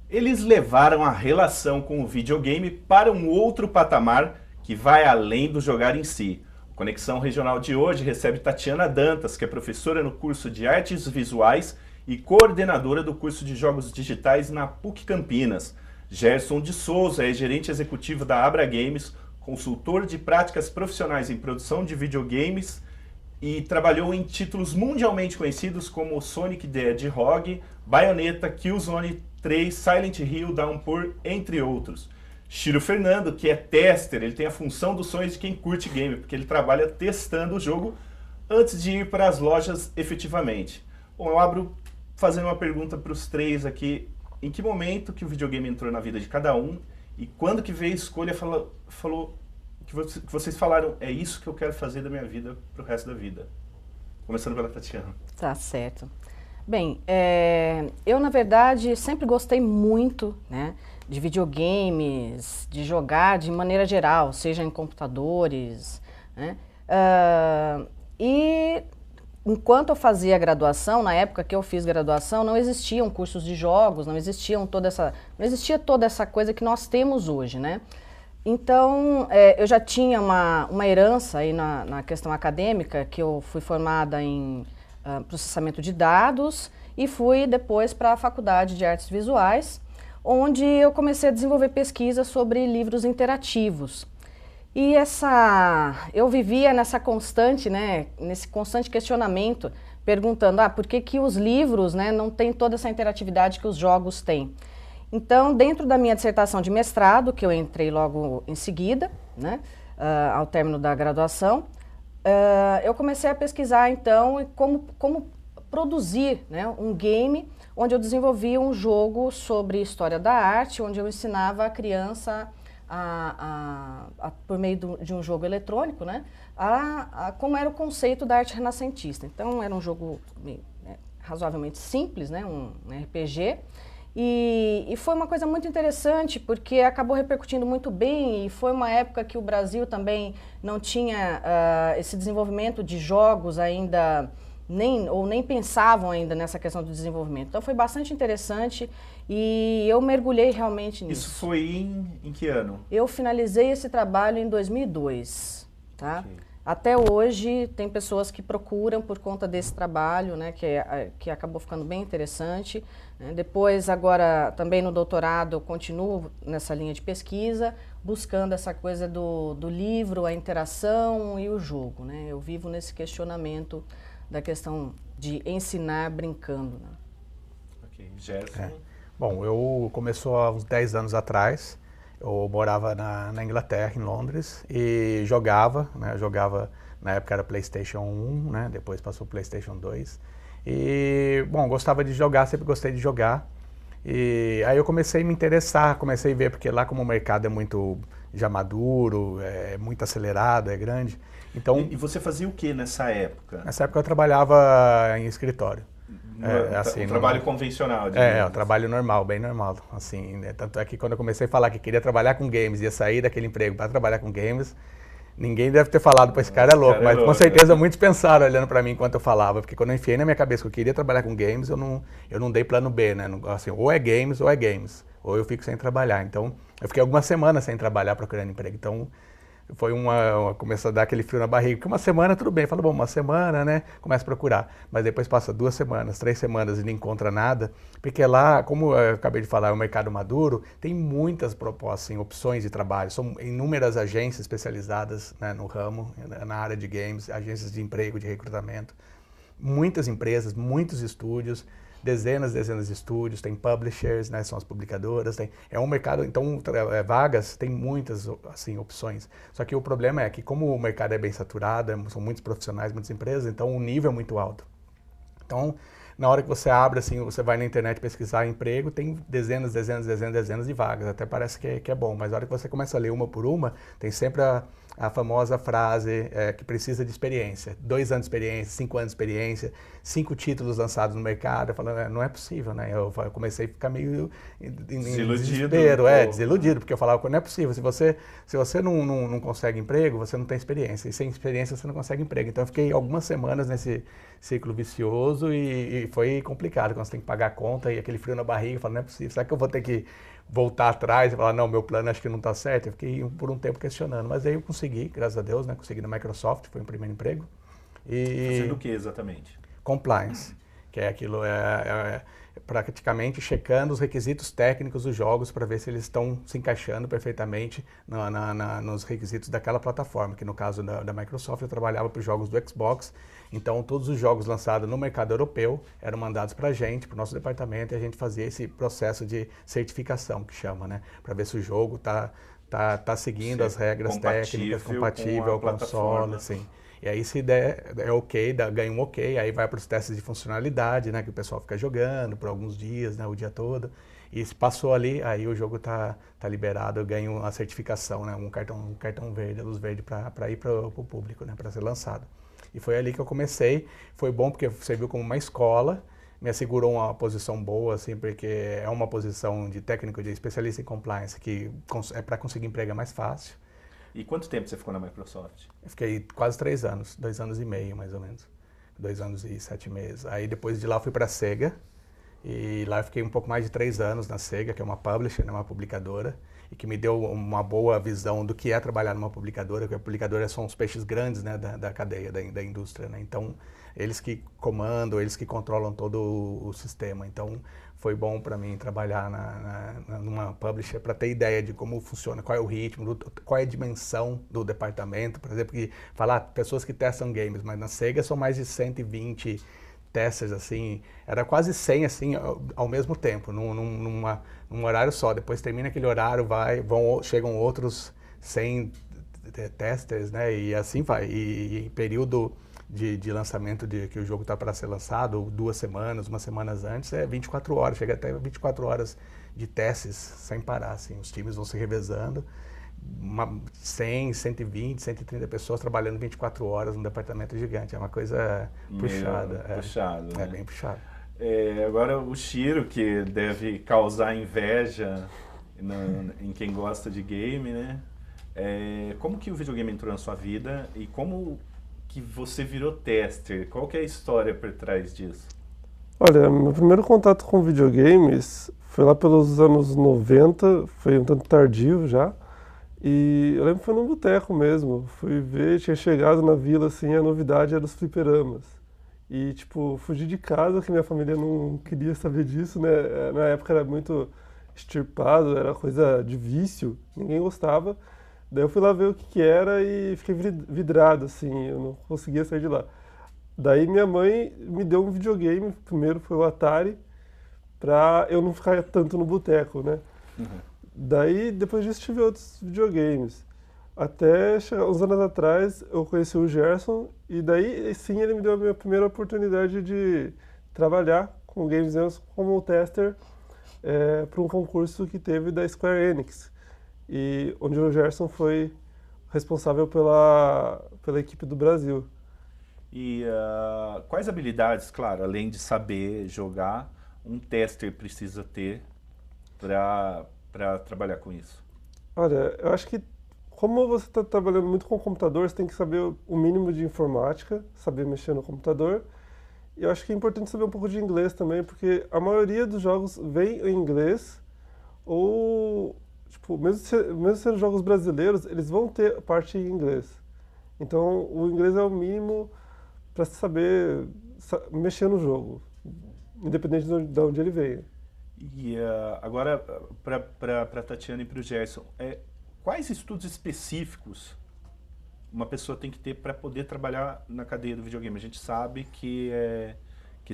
Eles levaram a relação com o videogame para um outro patamar que vai além do jogar em si. O Conexão Regional de hoje recebe Tatiana Dantas, que é professora no curso de Artes Visuais e coordenadora do curso de Jogos Digitais na PUC Campinas. Gerson de Souza é gerente executivo da Abra Games, consultor de práticas profissionais em produção de videogames e trabalhou em títulos mundialmente conhecidos como Sonic the Hedgehog, Bayonetta, Killzone 3, Silent Hill, Downpour, entre outros. Chiro Fernando, que é tester, ele tem a função dos sonhos de quem curte game, porque ele trabalha testando o jogo antes de ir para as lojas efetivamente. Bom, eu abro fazendo uma pergunta para os três aqui. Em que momento que o videogame entrou na vida de cada um e quando que veio a escolha, falou que vocês falaram, é isso que eu quero fazer da minha vida pro resto da vida? Começando pela Tatiana. Tá certo. Bem, eu na verdade sempre gostei muito, né, de videogames, de jogar de maneira geral, seja em computadores, né, e enquanto eu fazia a graduação, na época que eu fiz graduação, não existiam cursos de jogos, não existia toda essa coisa que nós temos hoje, né? Então, eu já tinha uma herança aí na questão acadêmica, que eu fui formada em processamento de dados e fui depois para a Faculdade de Artes Visuais, onde eu comecei a desenvolver pesquisa sobre livros interativos. E eu vivia nessa constante, né, nesse constante questionamento, perguntando, por que que os livros, né, não têm toda essa interatividade que os jogos têm? Então, dentro da minha dissertação de mestrado, que eu entrei logo em seguida, né, ao término da graduação, eu comecei a pesquisar, então, como produzir, né, um game onde eu desenvolvia um jogo sobre história da arte, onde eu ensinava a criança, por meio de um jogo eletrônico, né, como era o conceito da arte renascentista. Então, era um jogo razoavelmente simples, né, um RPG, e foi uma coisa muito interessante, porque acabou repercutindo muito bem, e foi uma época que o Brasil também não tinha esse desenvolvimento de jogos ainda, nem pensavam ainda nessa questão do desenvolvimento. Então foi bastante interessante e eu mergulhei realmente nisso. Isso foi em que ano? Eu finalizei esse trabalho em 2002, tá? Okay. Até hoje tem pessoas que procuram por conta desse trabalho, né, que acabou ficando bem interessante. Né? Depois, agora, também no doutorado, eu continuo nessa linha de pesquisa, buscando essa coisa do livro, a interação e o jogo. Né? Eu vivo nesse questionamento da questão de ensinar brincando. Né? Ok, Gerson. Bom, eu começou há uns 10 anos atrás. Eu morava na Inglaterra, em Londres, e jogava, né? Jogava, na época era PlayStation 1, né? Depois passou PlayStation 2. E, bom, gostava de jogar, sempre gostei de jogar. E aí eu comecei a me interessar, comecei a ver, porque lá como o mercado é muito já maduro, é muito acelerado, é grande. Então, e você fazia o que nessa época? Nessa época eu trabalhava em escritório. Um trabalho convencional. Um trabalho normal, bem normal. Assim, né? Tanto é que quando eu comecei a falar que queria trabalhar com games, ia sair daquele emprego para trabalhar com games, ninguém deve ter falado, pô, esse cara é louco. Mas com certeza muitos pensaram olhando para mim enquanto eu falava, porque quando eu enfiei na minha cabeça que eu queria trabalhar com games, eu não dei plano B, né? Assim, ou é games, ou eu fico sem trabalhar. Então, eu fiquei algumas semanas sem trabalhar procurando emprego. Então, foi começou a dar aquele frio na barriga, porque uma semana tudo bem, fala, bom, uma semana, né, começa a procurar, mas depois passa 2 semanas, 3 semanas e não encontra nada, porque lá, como eu acabei de falar, é um mercado maduro, tem muitas propostas, assim, opções de trabalho, são inúmeras agências especializadas, né, no ramo, na área de games, agências de emprego, de recrutamento, muitas empresas, muitos estúdios, dezenas de estúdios, tem publishers, né, são as publicadoras, é um mercado, então vagas, tem muitas assim, opções. Só que o problema é que como o mercado é bem saturado, são muitos profissionais, muitas empresas, então o nível é muito alto. Então, na hora que você abre, assim, você vai na internet pesquisar emprego, tem dezenas de vagas, até parece que é bom, mas na hora que você começa a ler uma por uma, tem sempre a famosa frase que precisa de experiência, 2 anos de experiência, 5 anos de experiência, 5 títulos lançados no mercado, falando, não é possível, né? Eu comecei a ficar meio desiludido, desiludido, porque eu falava, não é possível, se você não consegue emprego, você não tem experiência, e sem experiência você não consegue emprego. Então eu fiquei algumas semanas nesse ciclo vicioso e foi complicado, quando você tem que pagar a conta e aquele frio na barriga, fala, não é possível, será que eu vou ter que voltar atrás e falar, não, meu plano acho que não está certo? Eu fiquei por um tempo questionando, mas aí eu consegui, graças a Deus, né? Consegui na Microsoft, foi o primeiro emprego. Fazendo o que exatamente? Compliance, que é aquilo, praticamente checando os requisitos técnicos dos jogos para ver se eles estão se encaixando perfeitamente nos requisitos daquela plataforma, que no caso da Microsoft eu trabalhava para os jogos do Xbox, então todos os jogos lançados no mercado europeu eram mandados para a gente, para o nosso departamento, e a gente fazia esse processo de certificação, que chama, né, para ver se o jogo tá seguindo as regras técnicas, compatível ao console, assim. E aí se der ok, ganha um ok, aí vai para os testes de funcionalidade, né, que o pessoal fica jogando por alguns dias, né, o dia todo. E se passou ali, aí o jogo tá liberado, eu ganho a certificação, né, um cartão verde, luz verde para ir para o público, né, para ser lançado. E foi ali que eu comecei. Foi bom porque serviu como uma escola, me assegurou uma posição boa, assim, porque é uma posição de técnico, de especialista em compliance, que é para conseguir emprego mais fácil. E quanto tempo você ficou na Microsoft? Eu fiquei quase 3 anos, 2 anos e meio mais ou menos, 2 anos e 7 meses. Aí depois de lá eu fui para a Sega, e lá eu fiquei um pouco mais de 3 anos na Sega, que é uma publisher, né, uma publicadora, e que me deu uma boa visão do que é trabalhar numa publicadora, porque a publicadora são os peixes grandes, né, da cadeia, da indústria, né? Então eles que comandam, eles que controlam todo o sistema. Então foi bom para mim trabalhar numa publisher para ter ideia de como funciona, qual é o ritmo, qual é a dimensão do departamento. Por exemplo, que falar pessoas que testam games, mas na Sega são mais de 120 testers, assim, era quase 100 assim ao mesmo tempo, num horário só. Depois termina aquele horário, chegam outros 100 testers, né? E assim vai. E período de lançamento que o jogo está para ser lançado, 2 semanas, umas semanas antes, é 24 horas, chega até 24 horas de testes sem parar, assim, os times vão se revezando, 100, 120, 130 pessoas trabalhando 24 horas num departamento gigante, é uma coisa puxada. Puxado, né? É bem puxado. Agora o Shiro, que deve causar inveja em quem gosta de game, né? Como que o videogame entrou na sua vida e como que você virou tester? Qual que é a história por trás disso? Olha, meu primeiro contato com videogames foi lá pelos anos 90, foi um tanto tardio já, e eu lembro que foi num boteco mesmo, fui ver, tinha chegado na vila, assim, a novidade era os fliperamas. E, tipo, fugi de casa, que minha família não queria saber disso, né? Na época era muito extirpado, era coisa de vício, ninguém gostava. Daí eu fui lá ver o que era e fiquei vidrado, assim, eu não conseguia sair de lá. Daí minha mãe me deu um videogame, primeiro foi o Atari, pra eu não ficar tanto no boteco, né? Uhum. Daí, depois disso, tive outros videogames. Até uns anos atrás, eu conheci o Gerson, e daí, sim, ele me deu a minha primeira oportunidade de trabalhar com games como tester para um concurso que teve da Square Enix, e onde o Gerson foi responsável pela equipe do Brasil. E quais habilidades, claro, além de saber jogar, um tester precisa ter para trabalhar com isso? Olha, eu acho que como você está trabalhando muito com o computador, você tem que saber o mínimo de informática, saber mexer no computador. E eu acho que é importante saber um pouco de inglês também, porque a maioria dos jogos vem em inglês, ou, tipo, mesmo sendo jogos brasileiros, eles vão ter parte em inglês. Então, o inglês é o mínimo para saber mexer no jogo, independente de onde ele venha. E agora, para a Tatiana e para o Gerson, quais estudos específicos uma pessoa tem que ter para poder trabalhar na cadeia do videogame? A gente sabe que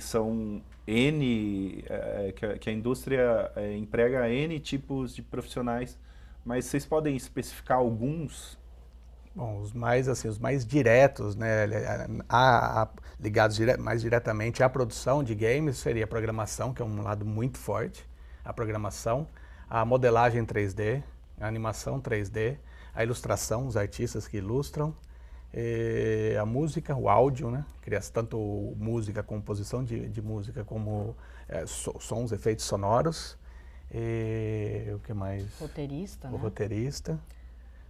são que a indústria emprega N tipos de profissionais, mas vocês podem especificar alguns? Bom, os mais diretos, né, ligados mais diretamente à produção de games, seria a programação, que é um lado muito forte, a programação, a modelagem 3D, a animação 3D, a ilustração, os artistas que ilustram, a música, o áudio, né, tanto música, composição de música, como sons, efeitos sonoros, o que mais? Roteirista, o né? Roteirista.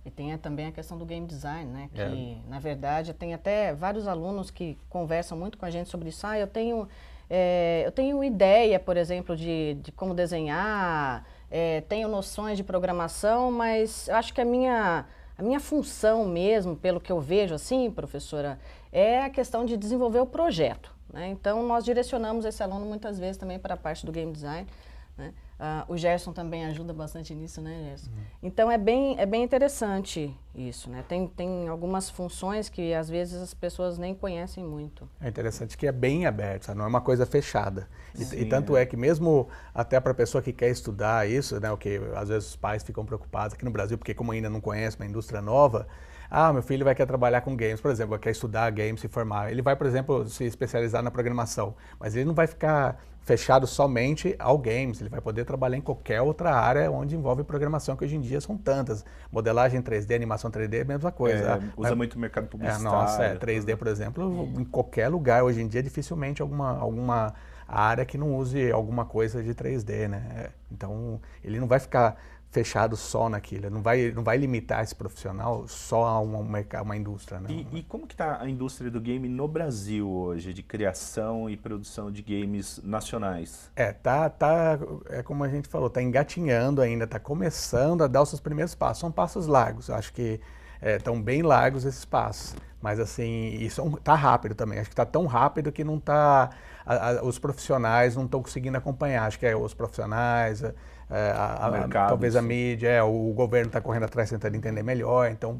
E tem também a questão do game design, né? Que, na verdade, tem até vários alunos que conversam muito com a gente sobre isso. Eu tenho eu tenho ideia, por exemplo, de como desenhar, tenho noções de programação, mas eu acho que a minha função mesmo, pelo que eu vejo assim, professora, é a questão de desenvolver o projeto, né? Então, nós direcionamos esse aluno muitas vezes também para a parte do game design, né? O Gerson também ajuda bastante nisso, né, Gerson? Então, é bem interessante isso, né? Tem algumas funções que, às vezes, as pessoas nem conhecem muito. É interessante que é bem aberto, sabe? Não é uma coisa fechada. E tanto é que mesmo até para a pessoa que quer estudar isso, né, o que às vezes os pais ficam preocupados aqui no Brasil, porque como ainda não conhece uma indústria nova, meu filho querer trabalhar com games, por exemplo, quer estudar games, se formar. Ele vai, por exemplo, se especializar na programação, mas ele não vai ficar fechado somente ao games, ele vai poder trabalhar em qualquer outra área onde envolve programação, que hoje em dia são tantas. Modelagem 3D, animação 3D, é a mesma coisa. Usa muito o mercado publicitário. Nossa, 3D, por exemplo, em qualquer lugar, hoje em dia, dificilmente alguma área que não use alguma coisa de 3D, né? Então, ele não vai ficar fechado só naquilo, não vai limitar esse profissional só a uma indústria. Né? E como que está a indústria do game no Brasil hoje, de criação e produção de games nacionais? É como a gente falou, está engatinhando ainda, está começando a dar os seus primeiros passos. São passos largos, eu acho que estão bem largos esses passos. Mas assim, isso está rápido também. Acho que está tão rápido que não está. Os profissionais não estão conseguindo acompanhar. Acho que os profissionais, talvez a mídia, o governo está correndo atrás tentando entender melhor. Então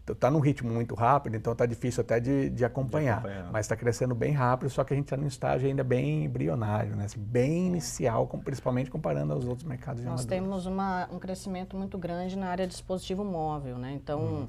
está num ritmo muito rápido, então está difícil até de acompanhar. Mas está crescendo bem rápido, só que a gente está num estágio ainda bem embrionário, né? Assim, bem inicial, principalmente comparando aos outros mercados de Nós temos um crescimento muito grande na área de dispositivo móvel, né? Então.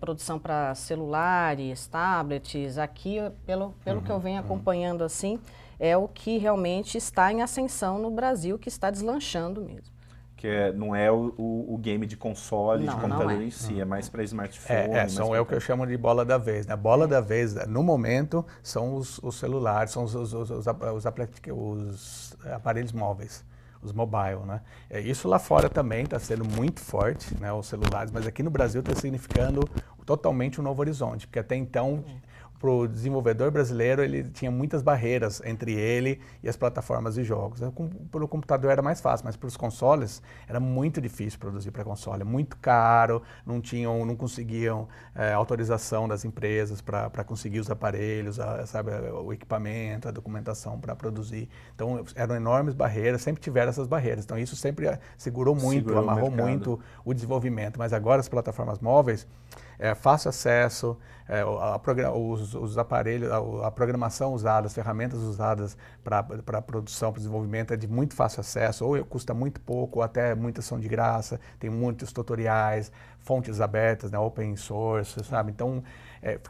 Produção para celulares, tablets, aqui, pelo que eu venho acompanhando assim, é o que realmente está em ascensão no Brasil, que está deslanchando mesmo. Que não é o game de console, de computador em si, é mais para smartphone. É o que eu chamo de bola da vez. A bola da vez, no momento, são os celulares, são os aparelhos móveis. Os mobile, né? Isso lá fora também está sendo muito forte, né, os celulares, mas aqui no Brasil está significando totalmente um novo horizonte, porque até então, para o desenvolvedor brasileiro, ele tinha muitas barreiras entre ele e as plataformas de jogos. Para o computador era mais fácil, mas para os consoles era muito difícil produzir para console, muito caro, não conseguiam autorização das empresas para conseguir os aparelhos, o equipamento, a documentação para produzir. Então eram enormes barreiras, sempre tiveram essas barreiras. Então isso sempre segurou muito, amarrou muito o desenvolvimento. Mas agora as plataformas móveis, fácil acesso, os aparelhos, a programação usada, as ferramentas usadas para produção, para desenvolvimento é de muito fácil acesso, ou custa muito pouco, ou até muitas são de graça, tem muitos tutoriais, fontes abertas, né, open source, sabe? Então,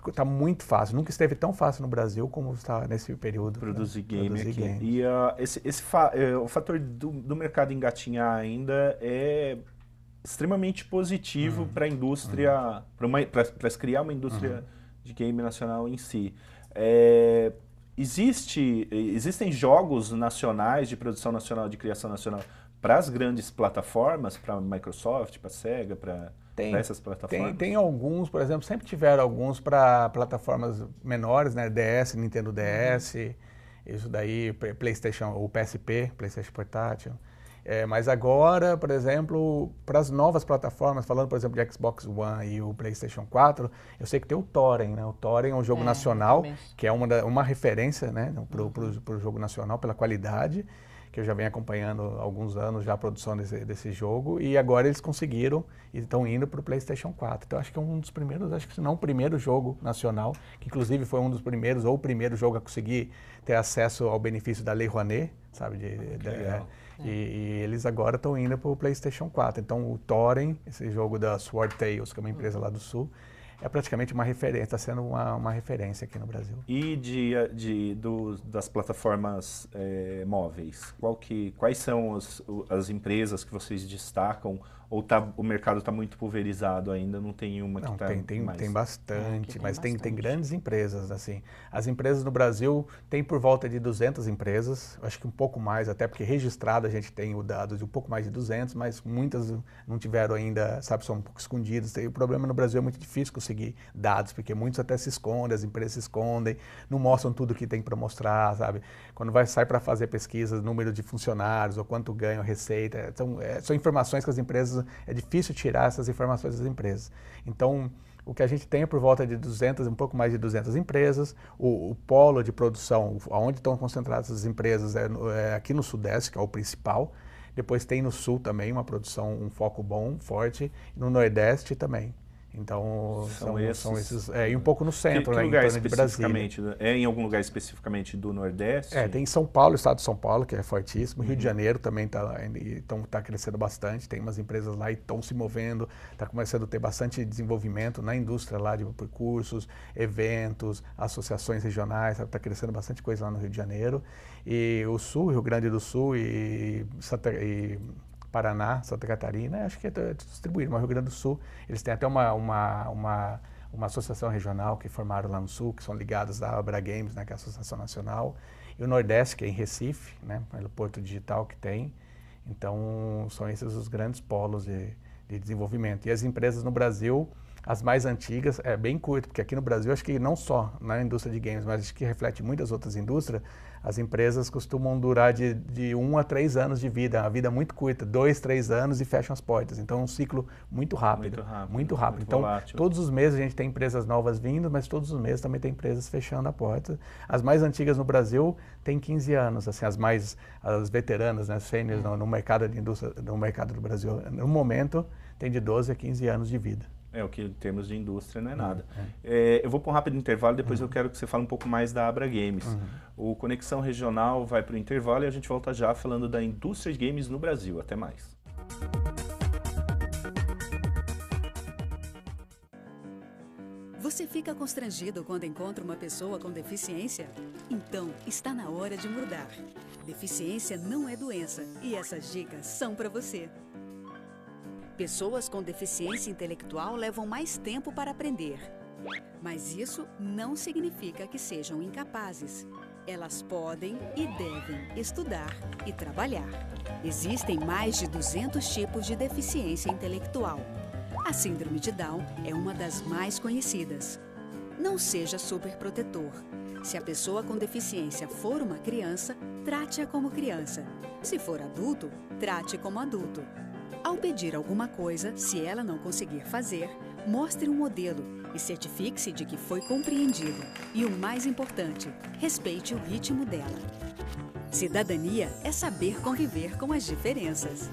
está muito fácil. Nunca esteve tão fácil no Brasil como está nesse período. Produzir game aqui. E o fator do mercado engatinhar ainda é extremamente positivo para a indústria, para criar uma indústria de game nacional em si. Existem jogos nacionais de produção nacional, de criação nacional para as grandes plataformas, para a Microsoft, para a Sega, para essas plataformas? Tem alguns, por exemplo, sempre tiveram alguns para plataformas menores, né? DS, Nintendo DS, isso daí, PlayStation, o PSP, PlayStation Portátil. Mas agora, por exemplo, para as novas plataformas, falando, por exemplo, de Xbox One e o PlayStation 4, eu sei que tem o Thorin, né? O Thorin é um jogo nacional, que é uma referência, né, para o jogo nacional, pela qualidade, que eu já venho acompanhando há alguns anos já a produção desse jogo, e agora eles conseguiram e estão indo para o PlayStation 4. Então acho que é um dos primeiros, acho que se não o primeiro jogo nacional, que inclusive foi um dos primeiros, ou o primeiro jogo a conseguir ter acesso ao benefício da Lei Rouanet, sabe? E eles agora estão indo para o PlayStation 4. Então o Thorin, esse jogo da Sword Tales, que é uma empresa lá do Sul, é praticamente uma referência, está sendo uma referência aqui no Brasil. E das plataformas móveis? Quais são as empresas que vocês destacam Ou o mercado está muito pulverizado ainda, não tem uma que está mais... Tem bastante, mas tem bastante. grandes empresas, assim. As empresas no Brasil tem por volta de 200 empresas, acho que um pouco mais, até porque registrado a gente tem o dado de um pouco mais de 200, mas muitas não tiveram ainda, sabe, são um pouco escondidas. O problema no Brasil é muito difícil conseguir dados, porque muitos até se escondem, as empresas se escondem, não mostram tudo que tem para mostrar, sabe? Quando sai para fazer pesquisa, número de funcionários, ou quanto ganham, receita, são informações que as empresas, é difícil tirar essas informações das empresas. Então, o que a gente tem é por volta de 200, um pouco mais de 200 empresas. O polo de produção, onde estão concentradas as empresas, é aqui no Sudeste, que é o principal. Depois tem no Sul também uma produção, um foco bom, forte. E no Nordeste também. Então, são esses... e um pouco no centro, que lugar em torno de especificamente? É em algum lugar especificamente do Nordeste? Tem São Paulo, o estado de São Paulo, que é fortíssimo. Rio de Janeiro também está crescendo bastante. Tem umas empresas lá e estão se movendo. Está começando a ter bastante desenvolvimento na indústria lá, de cursos, eventos, associações regionais. Está crescendo bastante coisa lá no Rio de Janeiro. E o Sul, Rio Grande do Sul e Paraná, Santa Catarina, acho que é distribuído, mas Rio Grande do Sul, eles têm até uma associação regional que formaram lá no Sul, que são ligadas à Abra Games, né, que é a Associação Nacional, e o Nordeste, que é em Recife, né, pelo Porto Digital que tem. Então, são esses os grandes polos de desenvolvimento. E as empresas no Brasil, as mais antigas, é bem curto, porque aqui no Brasil, acho que não só na indústria de games, mas acho que reflete muitas outras indústrias, as empresas costumam durar de 1 a 3 anos de vida, uma vida muito curta, 2, 3 anos e fecham as portas. Então é um ciclo muito rápido. Muito rápido. Então, volátil. Todos os meses a gente tem empresas novas vindo, mas todos os meses também tem empresas fechando a porta. As mais antigas no Brasil têm 15 anos, assim, as veteranas, né, sêniores no mercado de indústria, no mercado do Brasil, no momento, tem de 12 a 15 anos de vida. O que em termos de indústria não é nada. Eu vou para um rápido intervalo, depois eu quero que você fale um pouco mais da Abra Games. O Conexão Regional vai para o intervalo e a gente volta já falando da indústria de games no Brasil. Até mais. Você fica constrangido quando encontra uma pessoa com deficiência? Então, está na hora de mudar. Deficiência não é doença e essas dicas são para você. Pessoas com deficiência intelectual levam mais tempo para aprender. Mas isso não significa que sejam incapazes. Elas podem e devem estudar e trabalhar. Existem mais de 200 tipos de deficiência intelectual. A síndrome de Down é uma das mais conhecidas. Não seja superprotetor. Se a pessoa com deficiência for uma criança, trate-a como criança. Se for adulto, trate como adulto. Ao pedir alguma coisa, se ela não conseguir fazer, mostre um modelo e certifique-se de que foi compreendido. E o mais importante, respeite o ritmo dela. Cidadania é saber conviver com as diferenças.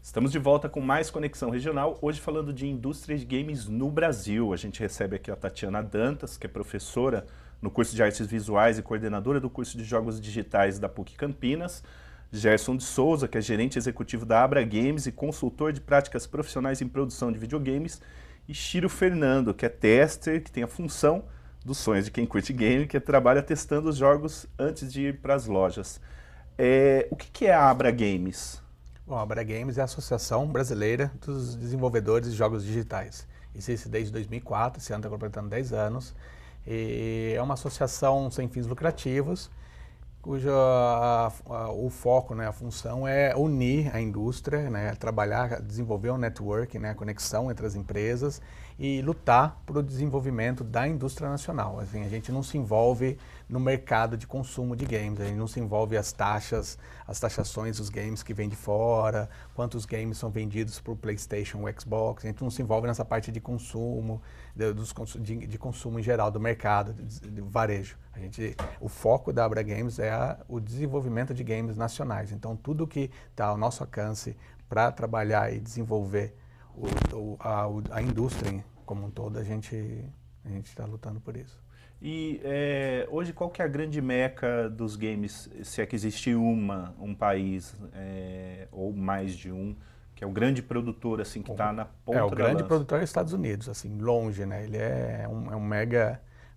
Estamos de volta com mais Conexão Regional, hoje falando de indústria de games no Brasil. A gente recebe aqui a Tatiana Dantas, que é professora no curso de Artes Visuais e coordenadora do curso de Jogos Digitais da PUC Campinas, Gerson de Souza, que é gerente executivo da Abra Games e consultor de práticas profissionais em produção de videogames, e Chiro Fernando, que é tester, que tem a função dos sonhos de quem curte game, que trabalha testando os jogos antes de ir para as lojas. O que é a Abra Games? Bom, a Abra Games é a Associação Brasileira dos Desenvolvedores de Jogos Digitais. Existe desde 2004, esse ano está completando 10 anos. E é uma associação sem fins lucrativos, cujo o foco, né, a função é unir a indústria, né, trabalhar, desenvolver um network, né, a conexão entre as empresas e lutar para o desenvolvimento da indústria nacional. Assim, a gente não se envolve no mercado de consumo de games, a gente não se envolve as taxações dos games que vêm de fora, quantos games são vendidos por PlayStation ou Xbox, a gente não se envolve nessa parte de consumo, de consumo em geral, do mercado, de varejo. O foco da Abra Games é o desenvolvimento de games nacionais. Então, tudo que está ao nosso alcance para trabalhar e desenvolver a indústria como um todo, a gente está lutando por isso. E hoje, qual que é a grande meca dos games, se é que existe um país ou mais de um, que é o grande produtor assim que está na ponta da lança? O grande produtor é os Estados Unidos, assim, longe, né? Ele é um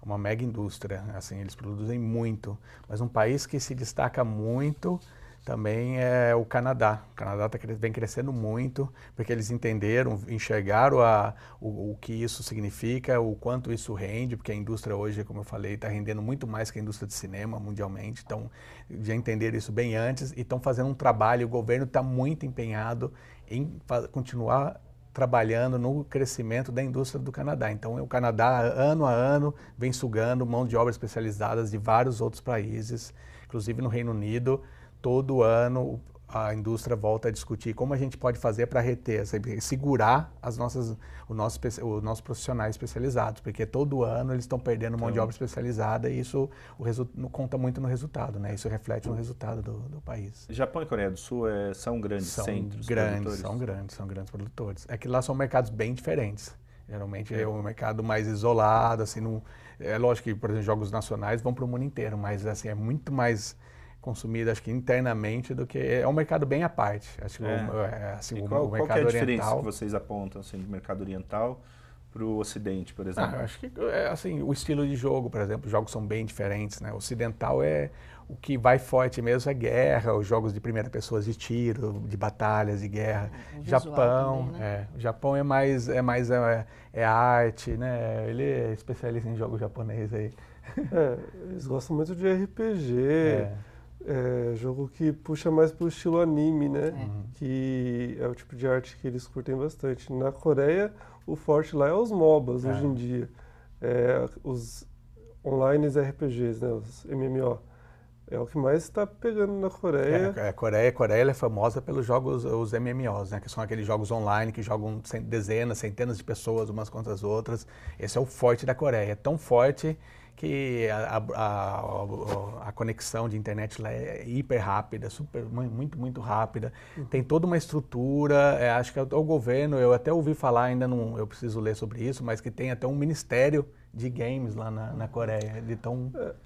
uma mega indústria, assim, eles produzem muito. Mas um país que se destaca muito também é o Canadá. O Canadá vem crescendo muito, porque eles enxergaram o que isso significa, o quanto isso rende, porque a indústria hoje, como eu falei, está rendendo muito mais que a indústria de cinema mundialmente. Então, já entenderam isso bem antes e estão fazendo um trabalho, o governo está muito empenhado em continuar trabalhando no crescimento da indústria do Canadá. Então, o Canadá, ano a ano, vem sugando mão de obra especializadas de vários outros países, inclusive no Reino Unido. Todo ano a indústria volta a discutir como a gente pode fazer para reter, segurar os nossos profissionais especializados, porque todo ano eles estão perdendo mão de obra especializada e isso conta muito no resultado, né? Isso reflete no resultado do país. Japão e Coreia do Sul são grandes centros produtores? São grandes produtores. É que lá são mercados bem diferentes. Geralmente é um mercado mais isolado, assim, é lógico que, por exemplo, jogos nacionais vão para o mundo inteiro, mas assim, é muito mais consumido, acho que internamente, do que... É um mercado bem à parte. Acho que assim, qual o mercado que é a oriental... diferença que vocês apontam assim, do mercado oriental para o ocidente, por exemplo? Acho que assim, o estilo de jogo, por exemplo, os jogos são bem diferentes, né? O ocidental o que vai forte mesmo é guerra, os jogos de primeira pessoa de tiro, de batalhas, de guerra. Japão, também, né? O Japão é mais arte, né? Ele é especialista em jogo japonês aí. Eles gostam muito de RPG. Jogo que puxa mais pro estilo anime, né? Que é o tipo de arte que eles curtem bastante. Na Coreia, o forte lá é os MOBAs hoje em dia. Os online RPGs, né? Os MMO. É o que mais está pegando na Coreia. A Coreia ela é famosa pelos jogos, os MMOs, né? Que são aqueles jogos online que jogam dezenas, centenas de pessoas umas contra as outras. Esse é o forte da Coreia. É tão forte que a conexão de internet lá é hiper rápida, muito, muito rápida. Tem toda uma estrutura, acho que o governo, eu até ouvi falar, ainda não, eu preciso ler sobre isso, mas que tem até um ministério de games lá na Coreia.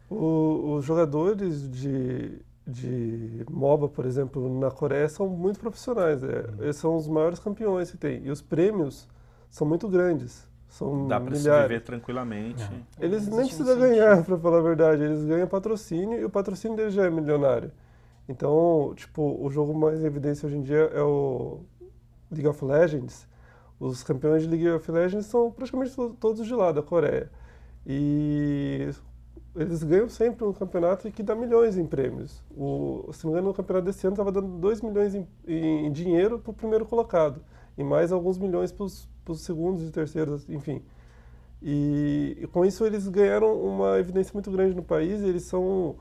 Os jogadores de MOBA, por exemplo, na Coreia são muito profissionais. Eles são os maiores campeões que tem. E os prêmios são muito grandes. São Dá para se milhares. viver tranquilamente. Eles nem precisam ganhar, para falar a verdade. Eles ganham patrocínio e o patrocínio deles já é milionário. Então, tipo, o jogo mais em evidência hoje em dia é o League of Legends. Os campeões de League of Legends são praticamente todos de lá, da Coreia. E eles ganham sempre um campeonato que dá milhões em prêmios. Se não me engano, no campeonato desse ano estava dando 2 milhões em dinheiro para o primeiro colocado. E mais alguns milhões para os segundos e terceiros, enfim. E com isso eles ganharam uma evidência muito grande no país. E eles são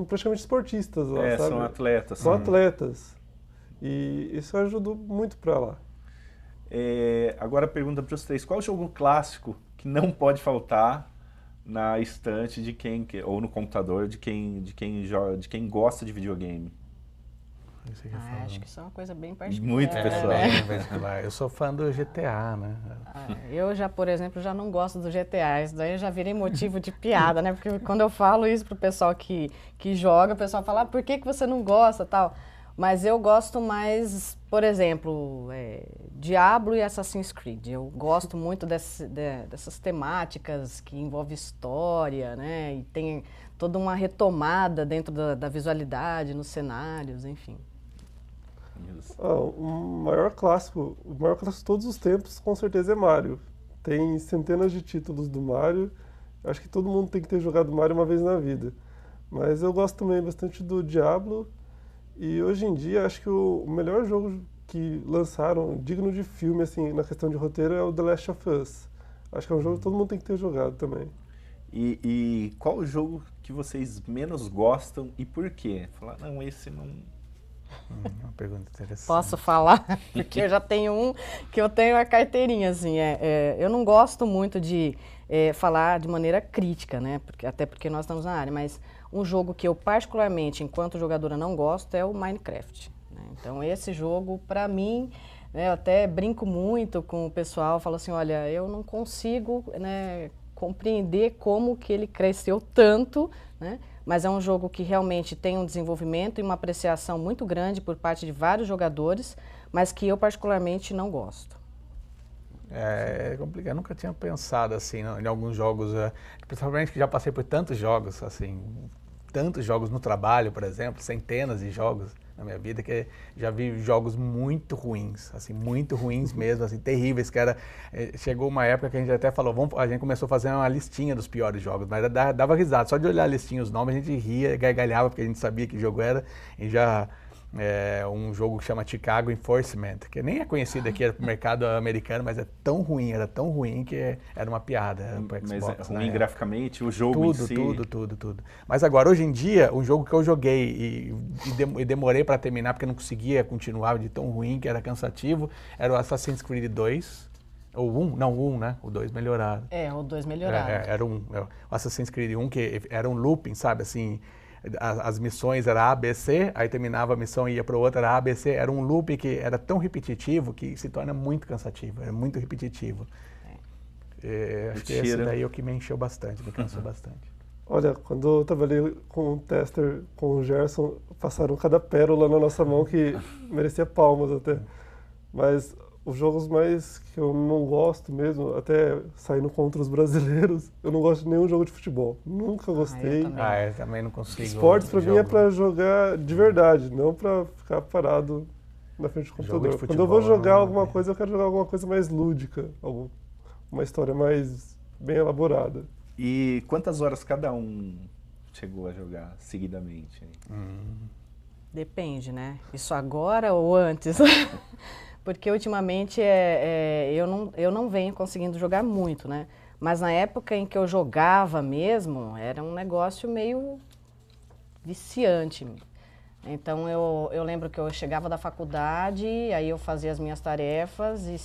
praticamente esportistas lá, sabe? São atletas. São atletas. E isso ajudou muito para lá. Agora a pergunta para os três. Qual o jogo clássico que não pode faltar na estante de quem ou no computador de quem joga, de quem gosta de videogame? Acho que isso é uma coisa bem particular. Muito pessoal. Eu sou fã do GTA, né? Eu já, por exemplo, já não gosto do GTA. Isso daí eu já virei motivo de piada, né? Porque quando eu falo isso pro pessoal que joga, o pessoal fala, por que você não gosta, tal? Mas eu gosto mais, por exemplo, Diablo e Assassin's Creed. Eu gosto muito dessas temáticas que envolvem história, né? E tem toda uma retomada dentro da visualidade, nos cenários, enfim. O maior clássico de todos os tempos, com certeza, é Mario. Tem centenas de títulos do Mario. Acho que todo mundo tem que ter jogado Mario uma vez na vida. Mas eu gosto também bastante do Diablo. E hoje em dia, acho que o melhor jogo que lançaram, digno de filme, assim, na questão de roteiro, é o The Last of Us. Acho que é um jogo que todo mundo tem que ter jogado também. E qual o jogo que vocês menos gostam e por quê? Falar, não, esse não... Uma pergunta interessante. Posso falar? Porque eu já tenho um que eu tenho a carteirinha, assim. Eu não gosto muito de falar de maneira crítica, né? Até porque nós estamos na área, mas um jogo que eu particularmente, enquanto jogadora, não gosto é o Minecraft, né? Então esse jogo, para mim, né, eu até brinco muito com o pessoal, falo assim, olha, eu não consigo, né, compreender como que ele cresceu tanto, né? Mas é um jogo que realmente tem um desenvolvimento e uma apreciação muito grande por parte de vários jogadores, mas que eu particularmente não gosto. É complicado. Eu nunca tinha pensado assim em alguns jogos, principalmente que já passei por tantos jogos, assim, tantos jogos no trabalho, por exemplo, centenas de jogos na minha vida, que já vi jogos muito ruins, assim, muito ruins mesmo, assim, terríveis, que era... Chegou uma época que a gente até falou, a gente começou a fazer uma listinha dos piores jogos, mas dava risada, só de olhar a listinha, os nomes, a gente ria, gargalhava, porque a gente sabia que jogo era, e já... um jogo que chama Chicago Enforcement, que nem é conhecido aqui pro mercado americano, mas era tão ruim que era uma piada. Era pro Xbox, mas é ruim graficamente, o jogo em si... Tudo. Mas agora, hoje em dia, um jogo que eu joguei e demorei para terminar, porque eu não conseguia continuar de tão ruim, que era cansativo, era o Assassin's Creed 2. O 1, não, o 1, né? O 2 melhoraram. O 2 melhoraram. Era o Assassin's Creed 1, que era um looping, sabe, assim... As missões era A, B, C, aí terminava a missão e ia para outra, era A, B, C. Era um loop que era tão repetitivo que se torna muito cansativo, era muito repetitivo. Acho que esse daí é o que me encheu bastante, me cansou bastante. Olha, quando eu trabalhei com um tester, com o Gerson, passaram cada pérola na nossa mão que merecia palmas até. Mas os jogos mais que eu não gosto mesmo, até saindo contra os brasileiros, eu não gosto de nenhum jogo de futebol. Nunca gostei. Eu também não consigo. Esportes pra mim é pra jogar de verdade, não pra ficar parado na frente do computador. Futebol, quando eu vou jogar alguma coisa, eu quero jogar alguma coisa mais lúdica, uma história mais bem elaborada. E quantas horas cada um chegou a jogar seguidamente? Depende, né? Isso agora ou antes? Porque ultimamente eu não venho conseguindo jogar muito, né? Mas na época em que eu jogava mesmo, era um negócio meio viciante. Então eu lembro que eu chegava da faculdade, aí eu fazia as minhas tarefas e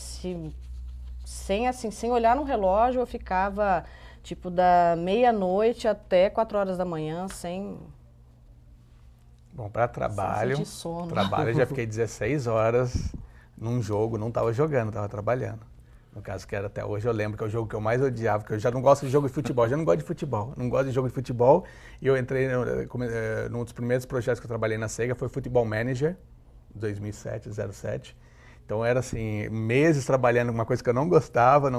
sem olhar no relógio eu ficava tipo da meia-noite até 4 horas da manhã sem... Bom, para trabalho eu já fiquei 16 horas... num jogo, não estava jogando, estava trabalhando. No caso que era até hoje, eu lembro que é o jogo que eu mais odiava, porque eu já não gosto de jogo de futebol, não gosto de jogo de futebol. E eu entrei, num dos primeiros projetos que eu trabalhei na Sega, foi Football Manager, 2007. Então era assim, meses trabalhando com uma coisa que eu não gostava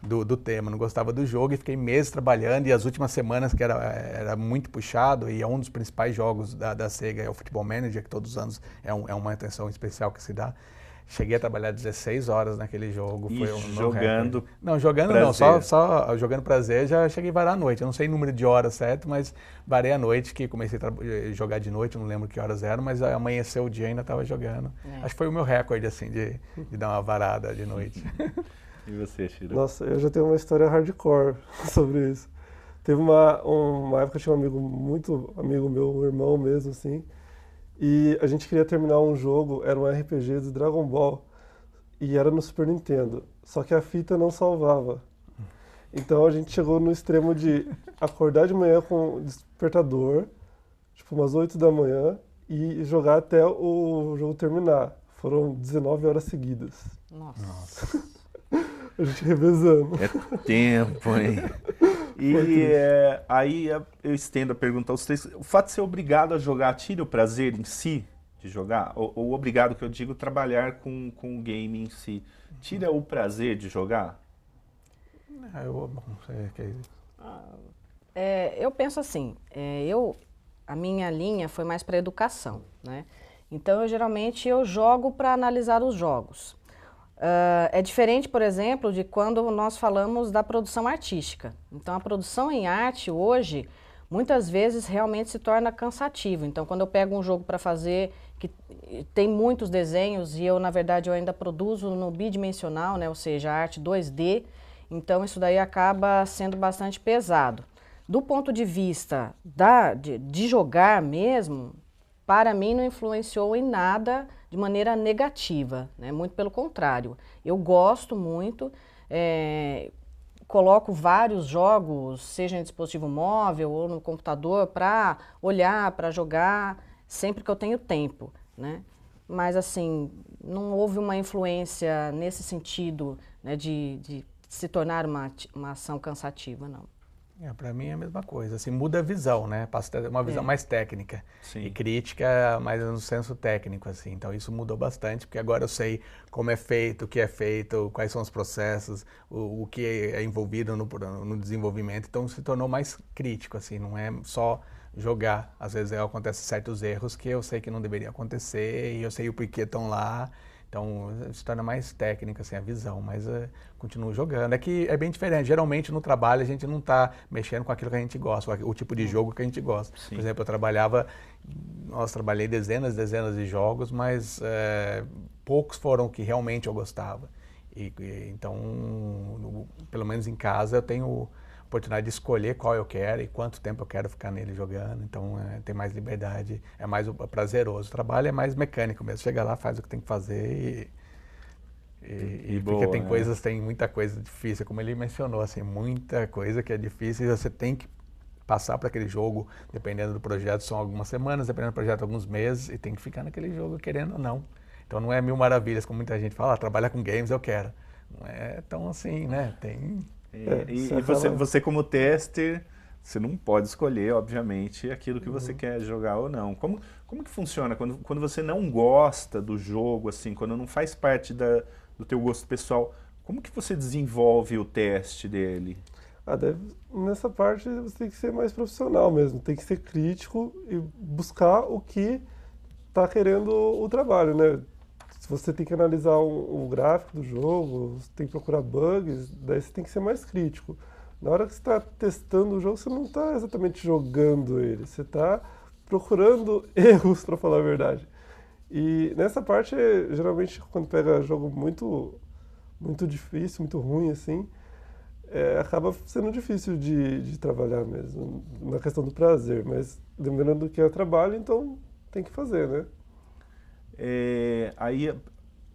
do tema, não gostava do jogo e fiquei meses trabalhando e as últimas semanas que era muito puxado e é um dos principais jogos da Sega, é o Football Manager, que todos os anos é uma atenção especial que se dá. Cheguei a trabalhar 16 horas naquele jogo. E jogando só jogando prazer, já cheguei a varar a noite. Eu não sei o número de horas certo, mas varei a noite, que comecei a jogar de noite, não lembro que horas eram, mas amanheceu o dia e ainda estava jogando. Acho que foi o meu recorde, assim, de dar uma varada de noite. E você, Chiro? Nossa, eu já tenho uma história hardcore sobre isso. Teve uma época que eu tinha muito amigo meu, um irmão mesmo, assim, e a gente queria terminar um jogo, era um RPG do Dragon Ball, e era no Super Nintendo, só que a fita não salvava. Então a gente chegou no extremo de acordar de manhã com o despertador, tipo umas 8 da manhã, e jogar até o jogo terminar. Foram 19 horas seguidas. Nossa. A gente revezando. É tempo, hein? E aí eu estendo a pergunta aos três. O fato de ser obrigado a jogar tira o prazer em si de jogar? Ou obrigado, que eu digo, trabalhar com o game em si. Tira o prazer de jogar? Eu penso assim, a minha linha foi mais para educação, né? Então, geralmente, eu jogo para analisar os jogos. É diferente, por exemplo, de quando nós falamos da produção artística. Então, a produção em arte, hoje, muitas vezes realmente se torna cansativo. Então, quando eu pego um jogo para fazer, que tem muitos desenhos, e eu, na verdade, eu ainda produzo no bidimensional, né? Ou seja, arte 2D, então isso daí acaba sendo bastante pesado. Do ponto de vista de jogar mesmo, para mim não influenciou em nada de maneira negativa, né? Muito pelo contrário. Eu gosto muito, coloco vários jogos, seja em dispositivo móvel ou no computador, para olhar, para jogar, sempre que eu tenho tempo, né? Mas assim, não houve uma influência nesse sentido, né, de se tornar uma ação cansativa, não. Para mim é a mesma coisa, assim, muda a visão, né? Passa a ter uma visão mais técnica. Sim. E crítica mais no senso técnico, assim. Então isso mudou bastante, porque agora eu sei como é feito, o que é feito, quais são os processos, o que é envolvido no desenvolvimento. Então se tornou mais crítico, assim, não é só jogar. Às vezes acontecem certos erros que eu sei que não deveria acontecer e eu sei o porquê estão lá. Então, se torna mais técnica, assim, a visão, mas continuo jogando. É que é bem diferente. Geralmente, no trabalho, a gente não está mexendo com aquilo que a gente gosta, o tipo de jogo que a gente gosta. Sim. Por exemplo, trabalhei dezenas de jogos, mas poucos foram que realmente eu gostava. Então, pelo menos em casa, eu tenho oportunidade de escolher qual eu quero e quanto tempo eu quero ficar nele jogando, então tem mais liberdade, é mais prazeroso. O trabalho é mais mecânico mesmo, chega lá, faz o que tem que fazer e boa, porque tem muita coisa difícil, como ele mencionou, assim, muita coisa que é difícil e você tem que passar para aquele jogo, dependendo do projeto, são algumas semanas, dependendo do projeto, alguns meses, e tem que ficar naquele jogo querendo ou não. Então não é mil maravilhas, como muita gente fala, trabalhar com games eu quero. Não é tão assim, né? E você como tester, você não pode escolher, obviamente, aquilo que você quer jogar ou não. Como que funciona quando você não gosta do jogo, assim, quando não faz parte do teu gosto pessoal, como que você desenvolve o teste dele? Nessa parte você tem que ser mais profissional mesmo, tem que ser crítico e buscar o que está querendo o trabalho, né? Você tem que analisar o gráfico do jogo, você tem que procurar bugs, daí você tem que ser mais crítico. Na hora que você está testando o jogo, você não está exatamente jogando ele, você está procurando erros, para falar a verdade. E nessa parte, geralmente, quando pega jogo muito, muito difícil, muito ruim, assim, acaba sendo difícil de trabalhar mesmo, na questão do prazer. Mas lembrando que é trabalho, então tem que fazer, né? Aí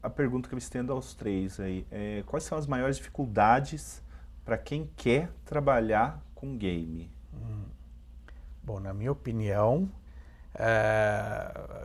a pergunta que eu estendo aos três aí, quais são as maiores dificuldades para quem quer trabalhar com game? Bom, na minha opinião,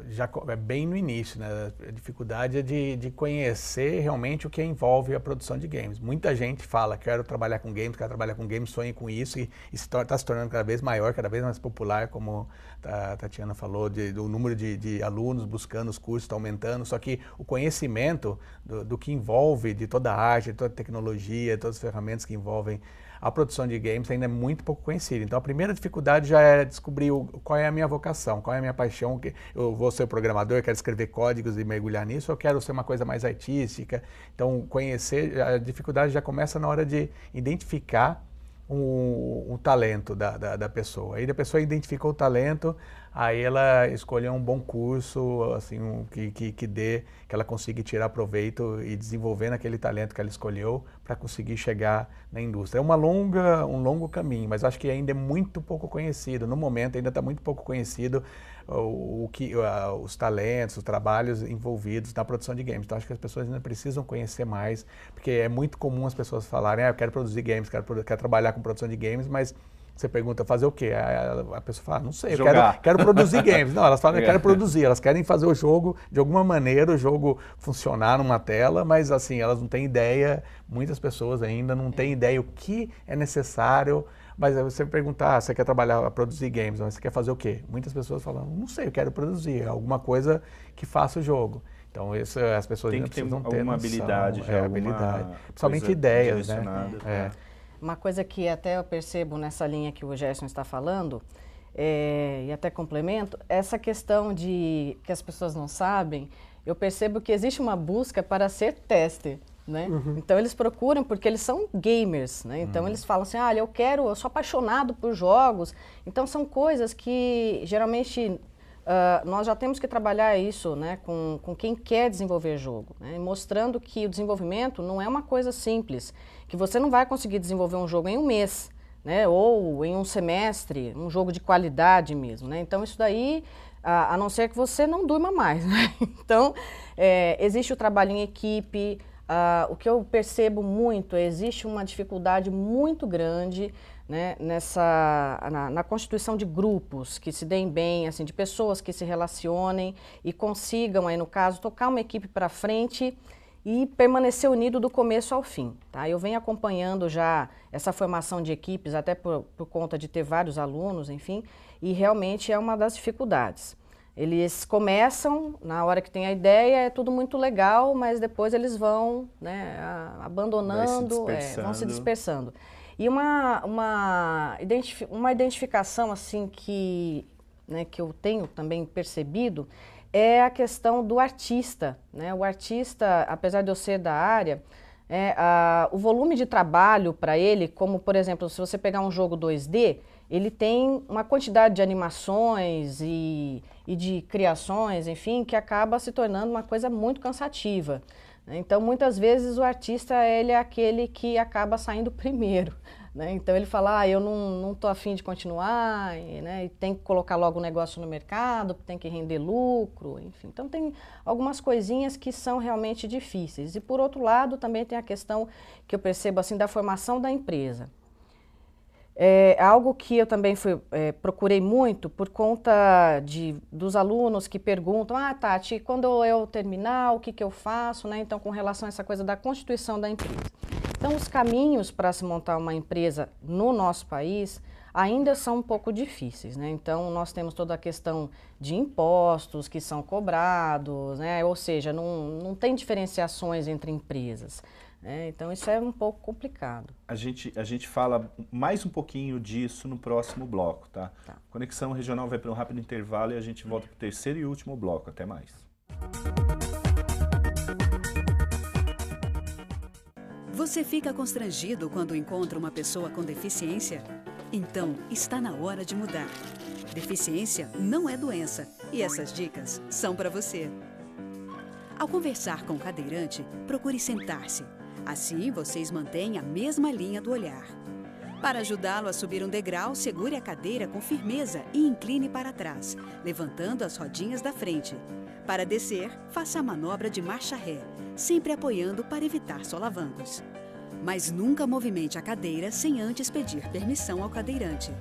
já é bem no início, né? A dificuldade é de conhecer realmente o que envolve a produção de games. Muita gente fala, quero trabalhar com games, sonho com isso e está se tornando cada vez maior, cada vez mais popular, como a Tatiana falou, do número de alunos buscando os cursos está aumentando, só que o conhecimento do que envolve, de toda a arte, de toda a tecnologia, todas as ferramentas que envolvem a produção de games ainda é muito pouco conhecida. Então a primeira dificuldade já é descobrir qual é a minha vocação, qual é a minha paixão. Eu vou ser programador, eu quero escrever códigos e mergulhar nisso, ou eu quero ser uma coisa mais artística. Então conhecer, a dificuldade já começa na hora de identificar o talento da pessoa. Aí a pessoa identificou o talento, aí ela escolheu um bom curso, assim, que ela consiga tirar proveito e desenvolver naquele talento que ela escolheu para conseguir chegar na indústria. É um longo caminho, mas acho que ainda é muito pouco conhecido. No momento ainda está muito pouco conhecido os talentos, os trabalhos envolvidos na produção de games. Então acho que as pessoas ainda precisam conhecer mais, porque é muito comum as pessoas falarem, eu quero produzir games, quero trabalhar com produção de games, mas você pergunta, fazer o quê? A pessoa fala, não sei, eu quero produzir games. Não, elas falam, eu quero produzir, elas querem fazer o jogo, de alguma maneira, o jogo funcionar numa tela, mas assim, elas não têm ideia, muitas pessoas ainda não têm ideia o que é necessário. Mas aí você perguntar, você quer trabalhar, produzir games, mas você quer fazer o quê? Muitas pessoas falam, não sei, eu quero produzir alguma coisa que faça o jogo. Então isso, as pessoas tem ainda que ter precisam ter alguma noção, habilidade, já habilidade, principalmente ideias, né? Uma coisa que até eu percebo nessa linha que o Gerson está falando, e até complemento, essa questão de que as pessoas não sabem, eu percebo que existe uma busca para ser tester. Né? Então eles procuram porque eles são gamers, né? Então eles falam assim, eu sou apaixonado por jogos. Então são coisas que geralmente nós já temos que trabalhar isso, né, com quem quer desenvolver jogo, né? Mostrando que o desenvolvimento não é uma coisa simples, que você não vai conseguir desenvolver um jogo em um mês, né, ou em um semestre, um jogo de qualidade mesmo, né? Então isso daí, a não ser que você não durma mais, né? Então existe o trabalho em equipe. O que eu percebo muito, existe uma dificuldade muito grande, né, na constituição de grupos que se deem bem, assim, de pessoas que se relacionem e consigam, aí no caso, tocar uma equipe para frente e permanecer unido do começo ao fim. Tá? Eu venho acompanhando já essa formação de equipes, até por conta de ter vários alunos, enfim, e realmente é uma das dificuldades. Eles começam, na hora que tem a ideia, é tudo muito legal, mas depois eles vão, né, abandonando, vão se dispersando. E uma identificação assim que eu tenho também percebido é a questão do artista, né? O artista, apesar de eu ser da área, o volume de trabalho para ele, como por exemplo, se você pegar um jogo 2D, ele tem uma quantidade de animações e de criações, enfim, que acaba se tornando uma coisa muito cansativa. Então, muitas vezes o artista ele é aquele que acaba saindo primeiro, né? Então ele fala, eu não estou afim de continuar, e tem que colocar logo o negócio no mercado, tem que render lucro, enfim. Então tem algumas coisinhas que são realmente difíceis. E por outro lado, também tem a questão que eu percebo assim da formação da empresa. É algo que eu também procurei muito por conta dos alunos que perguntam, Tati, quando eu terminar, o que eu faço? Né? Então, com relação a essa coisa da constituição da empresa. Então, os caminhos para se montar uma empresa no nosso país ainda são um pouco difíceis, né? Então, nós temos toda a questão de impostos que são cobrados, né? Ou seja, não tem diferenciações entre empresas. Então isso é um pouco complicado. A gente fala mais um pouquinho disso no próximo bloco, tá? Conexão Regional vai para um rápido intervalo e a gente volta para o terceiro e último bloco. Até mais. Você fica constrangido quando encontra uma pessoa com deficiência? Então está na hora de mudar. Deficiência não é doença e essas dicas são para você. Ao conversar com o cadeirante, procure sentar-se. Assim, vocês mantêm a mesma linha do olhar. Para ajudá-lo a subir um degrau, segure a cadeira com firmeza e incline para trás, levantando as rodinhas da frente. Para descer, faça a manobra de marcha ré, sempre apoiando para evitar solavancos. Mas nunca movimente a cadeira sem antes pedir permissão ao cadeirante.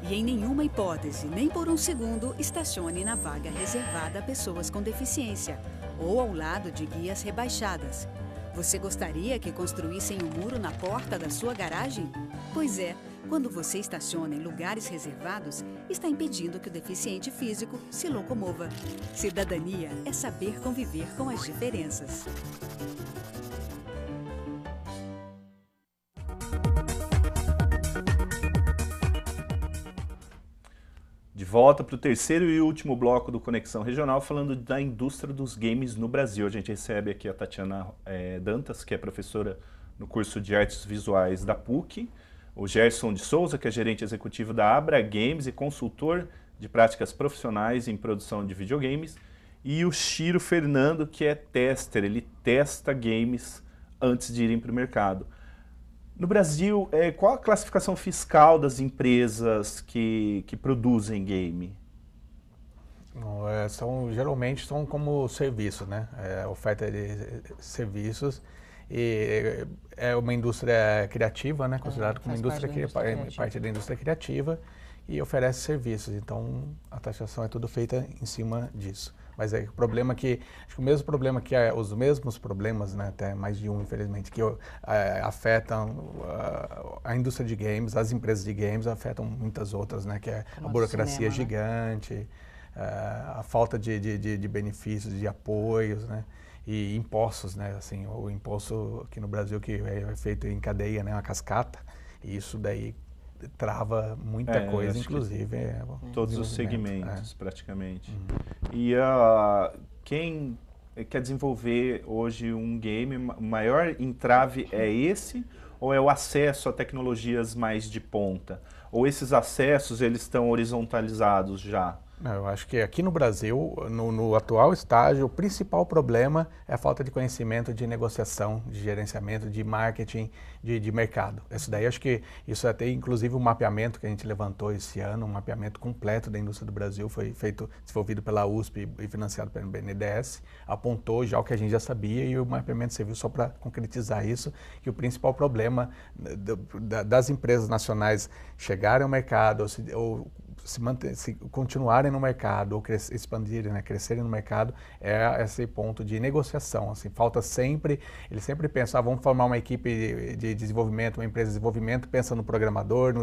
E em nenhuma hipótese, nem por um segundo, estacione na vaga reservada a pessoas com deficiência ou ao lado de guias rebaixadas. Você gostaria que construíssem um muro na porta da sua garagem? Pois é, quando você estaciona em lugares reservados, está impedindo que o deficiente físico se locomova. Cidadania é saber conviver com as diferenças. De volta para o terceiro e último bloco do Conexão Regional, falando da indústria dos games no Brasil. A gente recebe aqui a Tatiana Dantas, que é professora no curso de Artes Visuais da PUC, o Gerson de Souza, que é gerente executivo da Abra Games e consultor de práticas profissionais em produção de videogames, e o Chiro Fernando, que é tester, ele testa games antes de irem para o mercado. No Brasil, qual a classificação fiscal das empresas que produzem game? Geralmente são como serviço, né? Oferta de serviços. E é uma indústria criativa, né? Considerada como parte da indústria criativa e oferece serviços. Então, a taxação é tudo feita em cima disso. Mas o problema que, acho que o mesmo problema que os mesmos problemas, né, até mais de um, infelizmente, que afetam a indústria de games, as empresas de games, afetam muitas outras, né, que é a burocracia gigante, a falta de benefícios, de apoios, né, e impostos, né, assim, o imposto aqui no Brasil que é feito em cadeia, né, uma cascata, e isso daí trava muita coisa, inclusive todos os segmentos, praticamente. E quem quer desenvolver hoje um game, o maior entrave é esse, ou é o acesso a tecnologias mais de ponta? Ou esses acessos, eles estão horizontalizados já? Eu acho que aqui no Brasil, no atual estágio, o principal problema é a falta de conhecimento de negociação, de gerenciamento, de marketing, de mercado. Isso daí, acho que isso até inclusive um mapeamento que a gente levantou esse ano, um mapeamento completo da indústria do Brasil, foi desenvolvido pela USP e financiado pelo BNDES, apontou já o que a gente já sabia e o mapeamento serviu só para concretizar isso, que o principal problema das empresas nacionais chegarem ao mercado ou se continuarem no mercado ou expandirem, né, crescerem no mercado, é esse ponto de negociação. Assim, falta sempre, eles sempre pensam, vamos formar uma equipe de desenvolvimento, uma empresa de desenvolvimento, pensa no programador,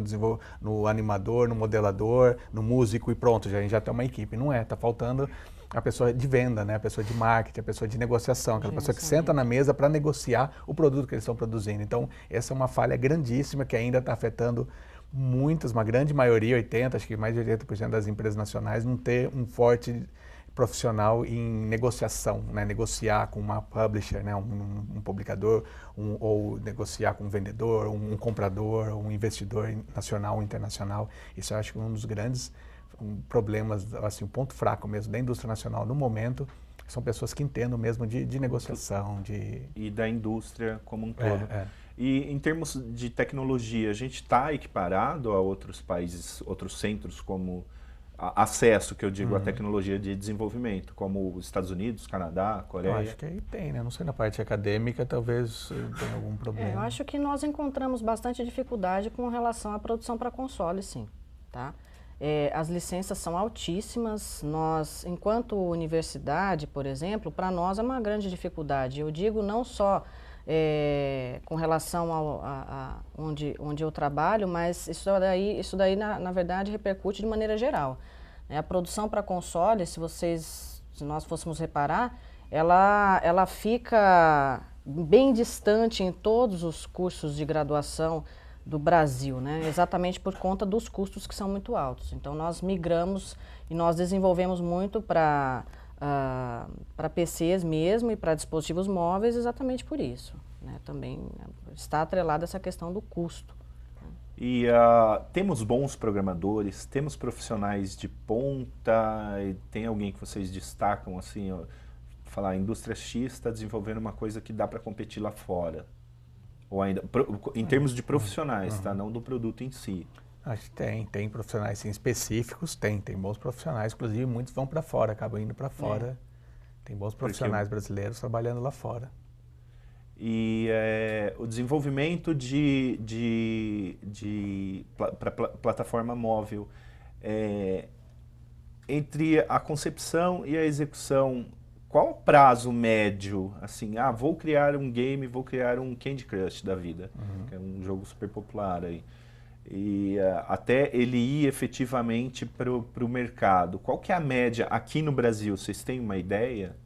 no animador, no modelador, no músico e pronto, a gente já tem uma equipe. Não é, está faltando a pessoa de venda, né, a pessoa de marketing, a pessoa de negociação, aquela pessoa que senta na mesa para negociar o produto que eles estão produzindo. Então, essa é uma falha grandíssima que ainda está afetando uma grande maioria, 80%, acho que mais de 80% das empresas nacionais, não ter um forte profissional em negociação, né? Negociar com uma publisher, né? um publicador, ou negociar com um vendedor, um comprador, um investidor nacional ou internacional. Isso eu acho que é um dos grandes problemas, assim, um ponto fraco mesmo da indústria nacional no momento, são pessoas que entendam mesmo de negociação. E da indústria como um todo. E em termos de tecnologia, a gente está equiparado a outros países, outros centros como acesso, que eu digo, à tecnologia de desenvolvimento, como os Estados Unidos, Canadá, Coreia? Eu acho que aí tem, né? Não sei, na parte acadêmica talvez tenha algum problema. Eu acho que nós encontramos bastante dificuldade com relação à produção para console, sim, tá? As licenças são altíssimas. Nós, enquanto universidade, por exemplo, para nós é uma grande dificuldade. Eu digo não só com relação a onde eu trabalho, mas isso daí na verdade, repercute de maneira geral. A produção para console, se nós fôssemos reparar, ela fica bem distante em todos os cursos de graduação do Brasil, né? Exatamente por conta dos custos que são muito altos. Então, nós migramos e nós desenvolvemos muito para PCs mesmo e para dispositivos móveis exatamente por isso, né? Também está atrelada essa questão do custo. E temos bons programadores, temos profissionais de ponta, tem alguém que vocês destacam, assim, falar, a indústria X está desenvolvendo uma coisa que dá para competir lá fora? Ou ainda, em termos de profissionais, tá? Não do produto em si. Acho que tem profissionais sim, específicos, tem bons profissionais, inclusive muitos vão para fora, acabam indo para fora. Tem bons profissionais brasileiros trabalhando lá fora. E o desenvolvimento para plataforma móvel, entre a concepção e a execução, qual o prazo médio, assim, vou criar um game, vou criar um Candy Crush da vida, que é um jogo super popular aí, e até ele ir efetivamente para o mercado. Qual que é a média aqui no Brasil? Vocês têm uma ideia?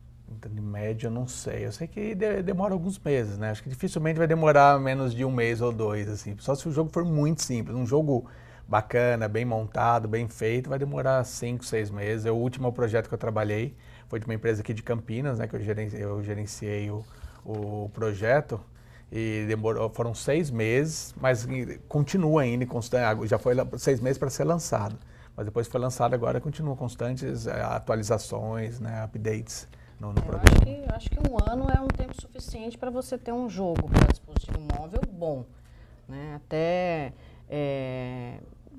De média, eu não sei. Eu sei que demora alguns meses, né? Acho que dificilmente vai demorar menos de um mês ou dois, assim. Só se o jogo for muito simples. Um jogo bacana, bem montado, bem feito, vai demorar 5, 6 meses. O último projeto que eu trabalhei foi de uma empresa aqui de Campinas, né? Que eu gerenciei o projeto. E foram 6 meses, mas continua ainda constante. Já foi 6 meses para ser lançado. Mas depois que foi lançado, agora continua constantes atualizações, né? Updates. No programa. Acho que um ano é um tempo suficiente para você ter um jogo para dispositivo móvel bom, né? Até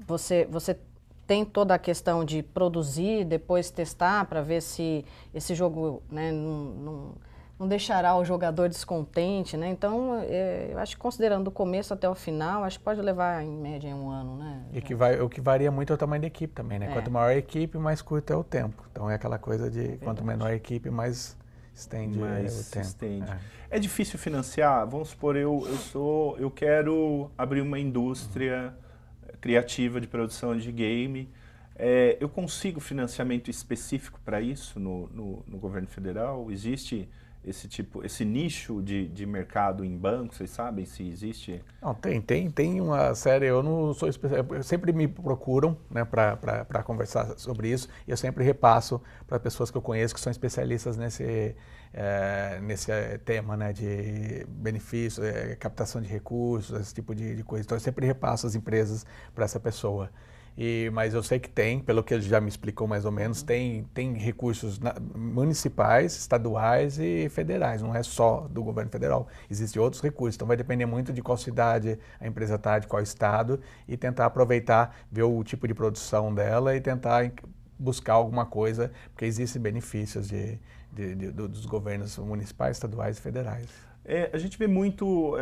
você tem toda a questão de produzir, depois testar para ver se esse jogo, né, não deixará o jogador descontente, né? Então, eu acho que considerando do começo até o final, acho que pode levar em média um ano, né? E o que varia muito é o tamanho da equipe também, né? Quanto maior a equipe, mais curto é o tempo. Então é aquela coisa de quanto menor a equipe, mais estende o tempo. É difícil financiar? Vamos supor, eu quero abrir uma indústria criativa de produção de game. Eu consigo financiamento específico para isso no governo federal? Existe esse nicho de mercado em banco, vocês sabem se existe? Não, tem uma série, eu não sou especialista, sempre me procuram, né, para conversar sobre isso, e eu sempre repasso para pessoas que eu conheço que são especialistas nesse tema, né, de benefícios, captação de recursos, esse tipo de coisa. Então eu sempre repasso as empresas para essa pessoa. Mas eu sei que pelo que ele já me explicou mais ou menos, tem recursos municipais, estaduais e federais, não é só do governo federal. Existem outros recursos, então vai depender muito de qual cidade a empresa está, de qual estado, e tentar aproveitar, ver o tipo de produção dela e tentar buscar alguma coisa, porque existem benefícios dos governos municipais, estaduais e federais. A gente vê muito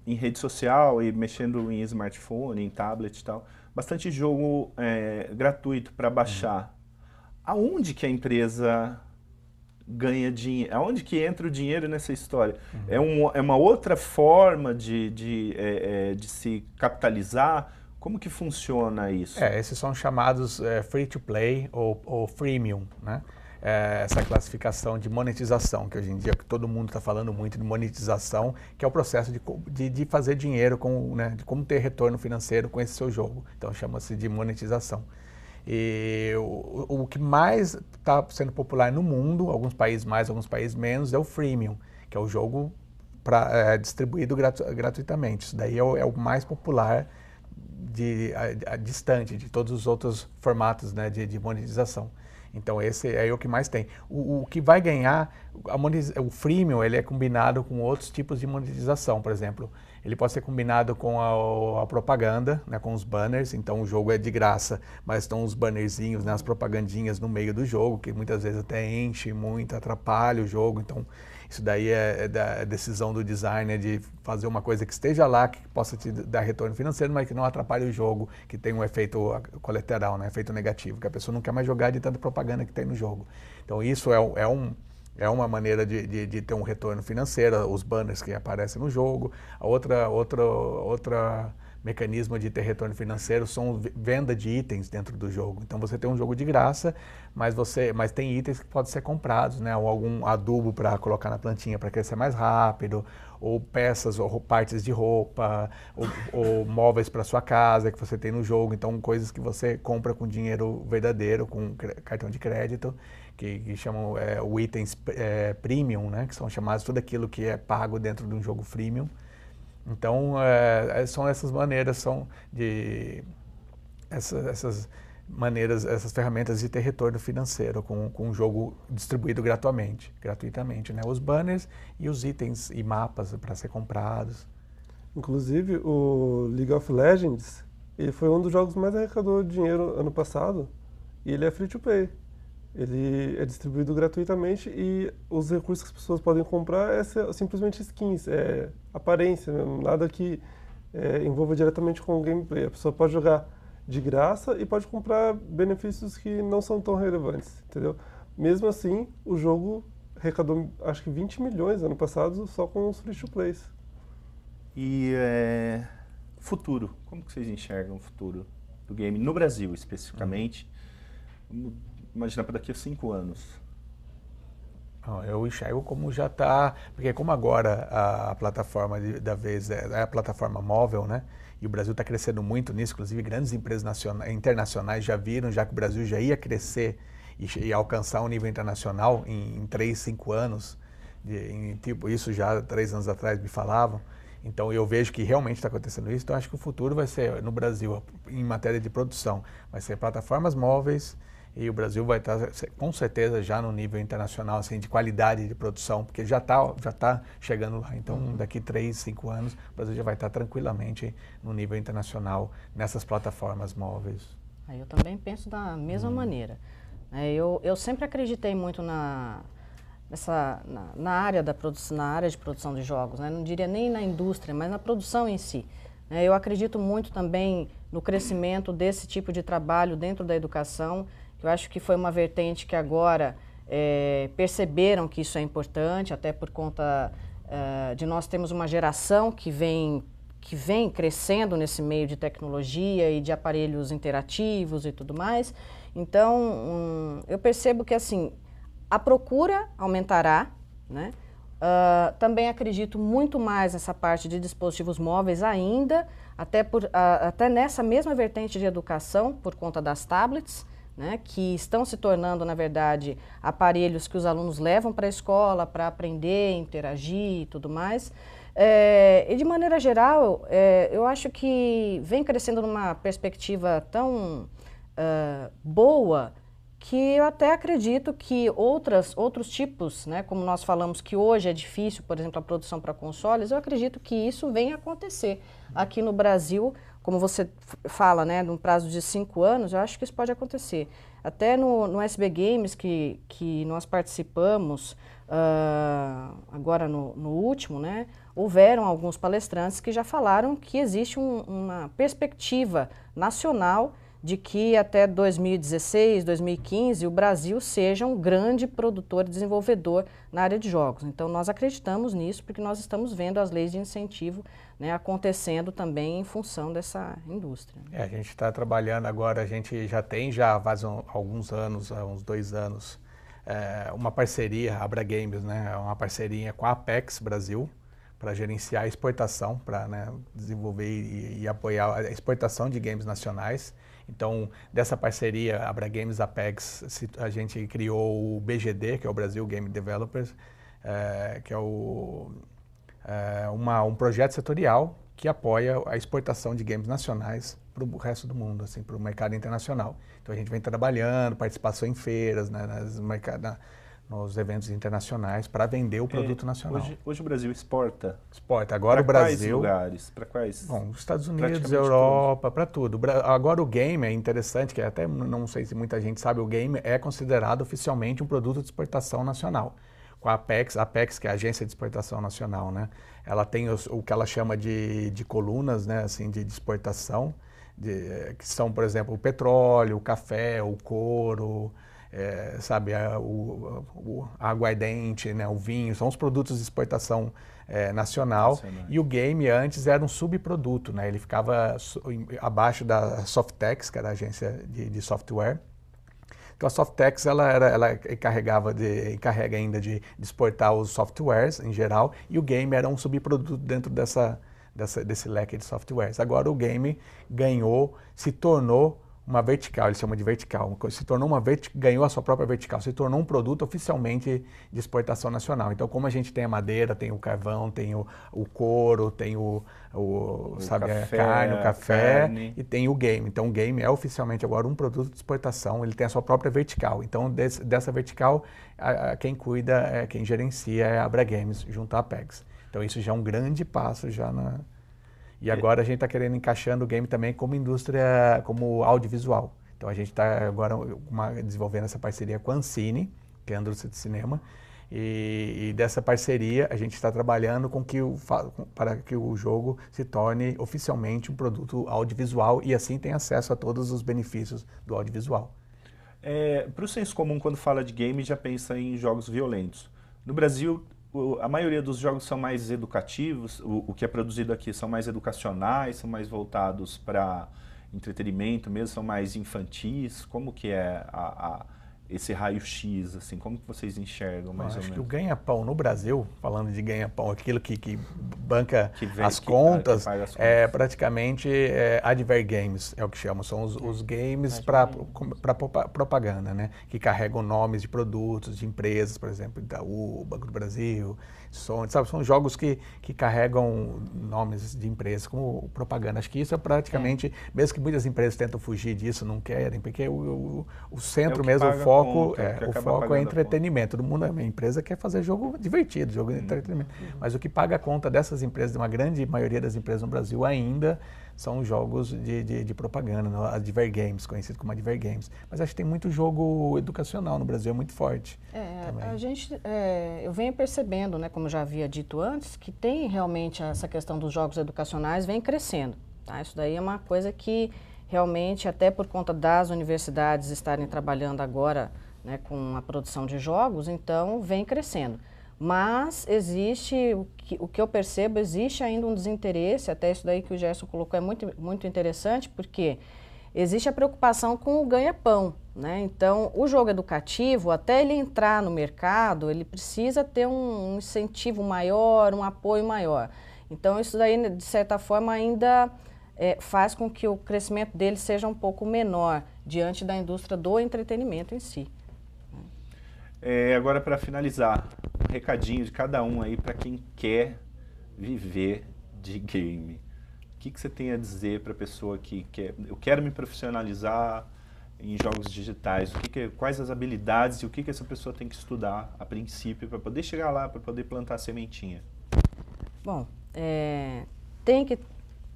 em rede social e mexendo em smartphone, em tablet e tal, bastante jogo gratuito para baixar. Aonde que a empresa ganha dinheiro? Aonde que entra o dinheiro nessa história? É uma outra forma de se capitalizar? Como que funciona isso? Esses são chamados free to play ou freemium, né? Essa classificação de monetização, que hoje em dia todo mundo está falando muito de monetização, que é o processo de fazer dinheiro, né, de como ter retorno financeiro com esse seu jogo. Então chama-se de monetização. E o que mais está sendo popular no mundo, alguns países mais, alguns países menos, é o freemium, que é o jogo distribuído gratuitamente. Isso daí é o mais popular distante de todos os outros formatos, né, de monetização. Então esse é o que mais tem. O que vai ganhar, o freemium, ele é combinado com outros tipos de monetização, por exemplo. Ele pode ser combinado com a propaganda, né, com os banners. Então o jogo é de graça, mas estão os bannerzinhos, né, as propagandinhas no meio do jogo, que muitas vezes até enche muito, atrapalha o jogo. Então isso daí é da decisão do designer de fazer uma coisa que esteja lá, que possa te dar retorno financeiro, mas que não atrapalhe o jogo, que tem um efeito colateral, né, efeito negativo, que a pessoa não quer mais jogar de tanta propaganda que tem no jogo. Então isso é uma maneira de ter um retorno financeiro, os banners que aparecem no jogo. A outra mecanismo de ter retorno financeiro são venda de itens dentro do jogo. Então você tem um jogo de graça, mas tem itens que podem ser comprados, né? Ou algum adubo para colocar na plantinha para crescer mais rápido, ou peças ou partes de roupa, ou móveis para sua casa que você tem no jogo. Então coisas que você compra com dinheiro verdadeiro, com cartão de crédito, que chamam o itens premium, né? Que são chamados tudo aquilo que é pago dentro de um jogo freemium. Então, são essas maneiras, essas ferramentas de ter retorno financeiro com um jogo distribuído gratuitamente, né? Os banners e os itens e mapas para ser comprados. Inclusive, o League of Legends, ele foi um dos jogos mais arrecadou dinheiro ano passado, e ele é free to play. Ele é distribuído gratuitamente e os recursos que as pessoas podem comprar simplesmente skins, aparência mesmo, nada que envolva diretamente com o gameplay. A pessoa pode jogar de graça e pode comprar benefícios que não são tão relevantes, entendeu? Mesmo assim, o jogo arrecadou acho que 20 milhões ano passado só com os free to plays. E futuro, como que vocês enxergam o futuro do game no Brasil especificamente? Imagina para daqui a 5 anos. Eu enxergo como já está, porque como agora a plataforma da vez é a plataforma móvel, né? E o Brasil está crescendo muito nisso, inclusive grandes empresas internacionais já viram, já que o Brasil já ia crescer e alcançar um nível internacional em 3, 5 anos, tipo isso já 3 anos atrás me falavam. Então eu vejo que realmente está acontecendo isso, então acho que o futuro vai ser no Brasil, em matéria de produção, vai ser plataformas móveis. E o Brasil vai estar, com certeza, já no nível internacional, assim, de qualidade de produção, porque já tá chegando lá. Então, daqui 3, 5 anos, o Brasil já vai estar tranquilamente no nível internacional, nessas plataformas móveis. Eu também penso da mesma maneira. Eu sempre acreditei muito na área na área de produção de jogos, né? Não diria nem na indústria, mas na produção em si. Eu acredito muito também no crescimento desse tipo de trabalho dentro da educação. Eu acho que foi uma vertente que agora perceberam que isso é importante, até por conta de nós termos uma geração que vem crescendo nesse meio de tecnologia e de aparelhos interativos e tudo mais. Então, eu percebo que assim, a procura aumentará, né? Também acredito muito mais nessa parte de dispositivos móveis ainda, até nessa mesma vertente de educação, por conta das tablets, né, que estão se tornando, na verdade, aparelhos que os alunos levam para a escola para aprender, interagir e tudo mais. E de maneira geral, eu acho que vem crescendo numa perspectiva tão boa que eu até acredito que outros tipos, né, como nós falamos que hoje é difícil, por exemplo, a produção para consoles, eu acredito que isso venha acontecer aqui no Brasil como você fala, né, num prazo de 5 anos, eu acho que isso pode acontecer. Até no SB Games, que nós participamos, agora no último, né, houveram alguns palestrantes que já falaram que existe uma perspectiva nacional de que até 2016, 2015, o Brasil seja um grande produtor e desenvolvedor na área de jogos. Então, nós acreditamos nisso porque nós estamos vendo as leis de incentivo, né, acontecendo também em função dessa indústria. A gente está trabalhando agora, a gente já tem faz alguns anos, uns 2 anos, uma parceria, a Abra Games, né, uma parceria com a Apex Brasil, para gerenciar a exportação, para, né, desenvolver e apoiar a exportação de games nacionais. Então, dessa parceria Abra Games Apex, a gente criou o BGD, que é o Brasil Game Developers, que é um projeto setorial que apoia a exportação de games nacionais para o resto do mundo, assim, para o mercado internacional. Então, a gente vem trabalhando, participação em feiras, né, nos eventos internacionais para vender o produto nacional. Hoje o Brasil exporta? Exporta. Agora o Brasil... Para quais lugares? Para quais? Bom, os Estados Unidos, Europa, para tudo. Agora o game é interessante, que até não sei se muita gente sabe, o game é considerado oficialmente um produto de exportação nacional. Com a Apex, que é a Agência de Exportação Nacional, né? Ela tem o que ela chama de colunas, né, assim, de exportação, que são, por exemplo, o petróleo, o café, o couro... sabe, o aguardente, né, o vinho, são os produtos de exportação nacional. E o game antes era um subproduto, né, ele ficava abaixo da Softex, que era a agência de software. Então a Softex ela encarrega ainda de exportar os softwares em geral, e o game era um subproduto dentro desse leque de softwares. Agora o game se tornou uma vertical, eles chamam de vertical, ganhou a sua própria vertical, se tornou um produto oficialmente de exportação nacional. Então, como a gente tem a madeira, tem o carvão, tem o couro, tem sabe, a carne, o café e tem o game. Então, o game é oficialmente agora um produto de exportação, ele tem a sua própria vertical. Então, dessa vertical, quem cuida, quem gerencia é a Abra Games, junto à Apex. Então, isso já é um grande passo já E agora a gente está querendo encaixando o game também como indústria, como audiovisual. Então a gente está agora desenvolvendo essa parceria com a Ancine, que é a indústria de cinema, e dessa parceria a gente está trabalhando para que o jogo se torne oficialmente um produto audiovisual e assim tem acesso a todos os benefícios do audiovisual. Para o senso comum, quando fala de game, já pensa em jogos violentos. No Brasil, a maioria dos jogos são mais educativos, o que é produzido aqui são mais educacionais, são mais voltados para entretenimento mesmo, são mais infantis. Como que é esse raio-x, assim, como que vocês enxergam mais ou menos? Acho que o ganha-pão no Brasil, falando de ganha-pão, aquilo que banca as contas, é praticamente adver games, é o que chamam, são os games para propaganda, né? Que carregam nomes de produtos, de empresas, por exemplo, Itaú, Banco do Brasil, sabe? São jogos que carregam nomes de empresas como propaganda. Acho que isso é praticamente, mesmo que muitas empresas tentam fugir disso, não querem, porque o centro mesmo, o foco é entretenimento. Todo mundo, a minha empresa quer fazer jogo divertido, jogo de entretenimento. Mas o que paga a conta dessas empresas, uma grande maioria das empresas no Brasil ainda são jogos de propaganda, né? Adver Games, conhecido como Adver Games. Mas acho que tem muito jogo educacional no Brasil, é muito forte. Eu venho percebendo, né, como já havia dito antes, que tem realmente essa questão dos jogos educacionais vem crescendo. Tá? Isso daí é uma coisa que realmente, até por conta das universidades estarem trabalhando agora, né, com a produção de jogos, então vem crescendo. Mas existe, o que eu percebo, existe ainda um desinteresse, até isso daí que o Gerson colocou é muito, muito interessante, porque existe a preocupação com o ganha-pão, né? Então, o jogo educativo, até ele entrar no mercado, ele precisa ter um incentivo maior, um apoio maior. Então, isso daí, de certa forma, ainda faz com que o crescimento dele seja um pouco menor diante da indústria do entretenimento em si. Agora, para finalizar, um recadinho de cada um aí para quem quer viver de game. O que você tem a dizer para a pessoa que quer, eu quero me profissionalizar em jogos digitais? Quais as habilidades e o que essa pessoa tem que estudar a princípio para poder chegar lá, para poder plantar a sementinha? Bom,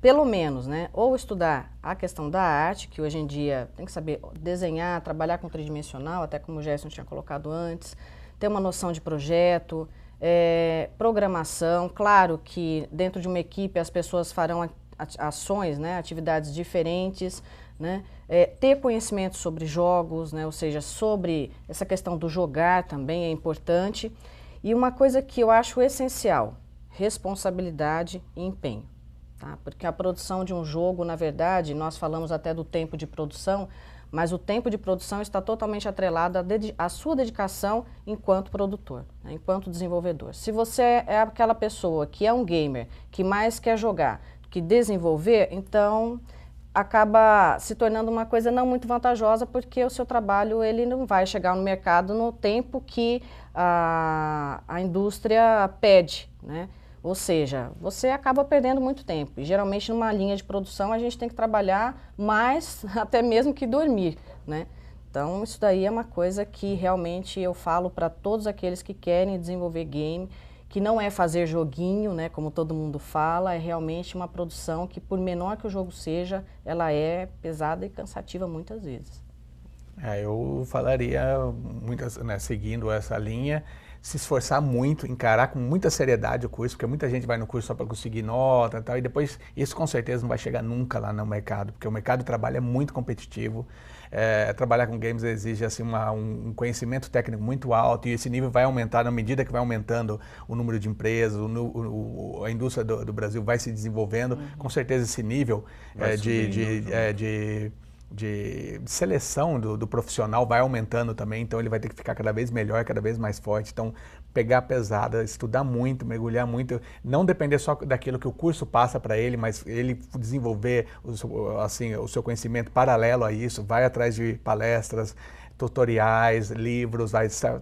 pelo menos, né, ou estudar a questão da arte, que hoje em dia tem que saber desenhar, trabalhar com tridimensional, até como o Gerson tinha colocado antes, ter uma noção de projeto, programação. Claro que dentro de uma equipe as pessoas farão ações, né, atividades diferentes, né, ter conhecimento sobre jogos, né, ou seja, sobre essa questão do jogar também é importante. E uma coisa que eu acho essencial, responsabilidade e empenho. Tá? Porque a produção de um jogo, na verdade, nós falamos até do tempo de produção, mas o tempo de produção está totalmente atrelado à sua dedicação enquanto produtor, né, enquanto desenvolvedor. Se você é aquela pessoa que é um gamer, que mais quer jogar, que desenvolver, então acaba se tornando uma coisa não muito vantajosa, porque o seu trabalho ele não vai chegar no mercado no tempo que a indústria pede, né? Ou seja, você acaba perdendo muito tempo. E geralmente numa linha de produção a gente tem que trabalhar mais até mesmo que dormir, né? Então isso daí é uma coisa que realmente eu falo para todos aqueles que querem desenvolver game, que não é fazer joguinho, né, como todo mundo fala, é realmente uma produção que, por menor que o jogo seja, ela é pesada e cansativa muitas vezes. Eu falaria, né, seguindo essa linha, se esforçar muito, encarar com muita seriedade o curso, porque muita gente vai no curso só para conseguir nota e tal, e depois isso com certeza não vai chegar nunca lá no mercado, porque o mercado de trabalho é muito competitivo. Trabalhar com games exige assim, um conhecimento técnico muito alto, e esse nível vai aumentar na medida que vai aumentando o número de empresas, a indústria do Brasil vai se desenvolvendo. Com certeza esse nível de seleção do profissional vai aumentando também, então ele vai ter que ficar cada vez melhor, cada vez mais forte. Então, pegar pesada, estudar muito, mergulhar muito, não depender só daquilo que o curso passa para ele, mas ele desenvolver o seu conhecimento paralelo a isso, vai atrás de palestras, tutoriais, livros,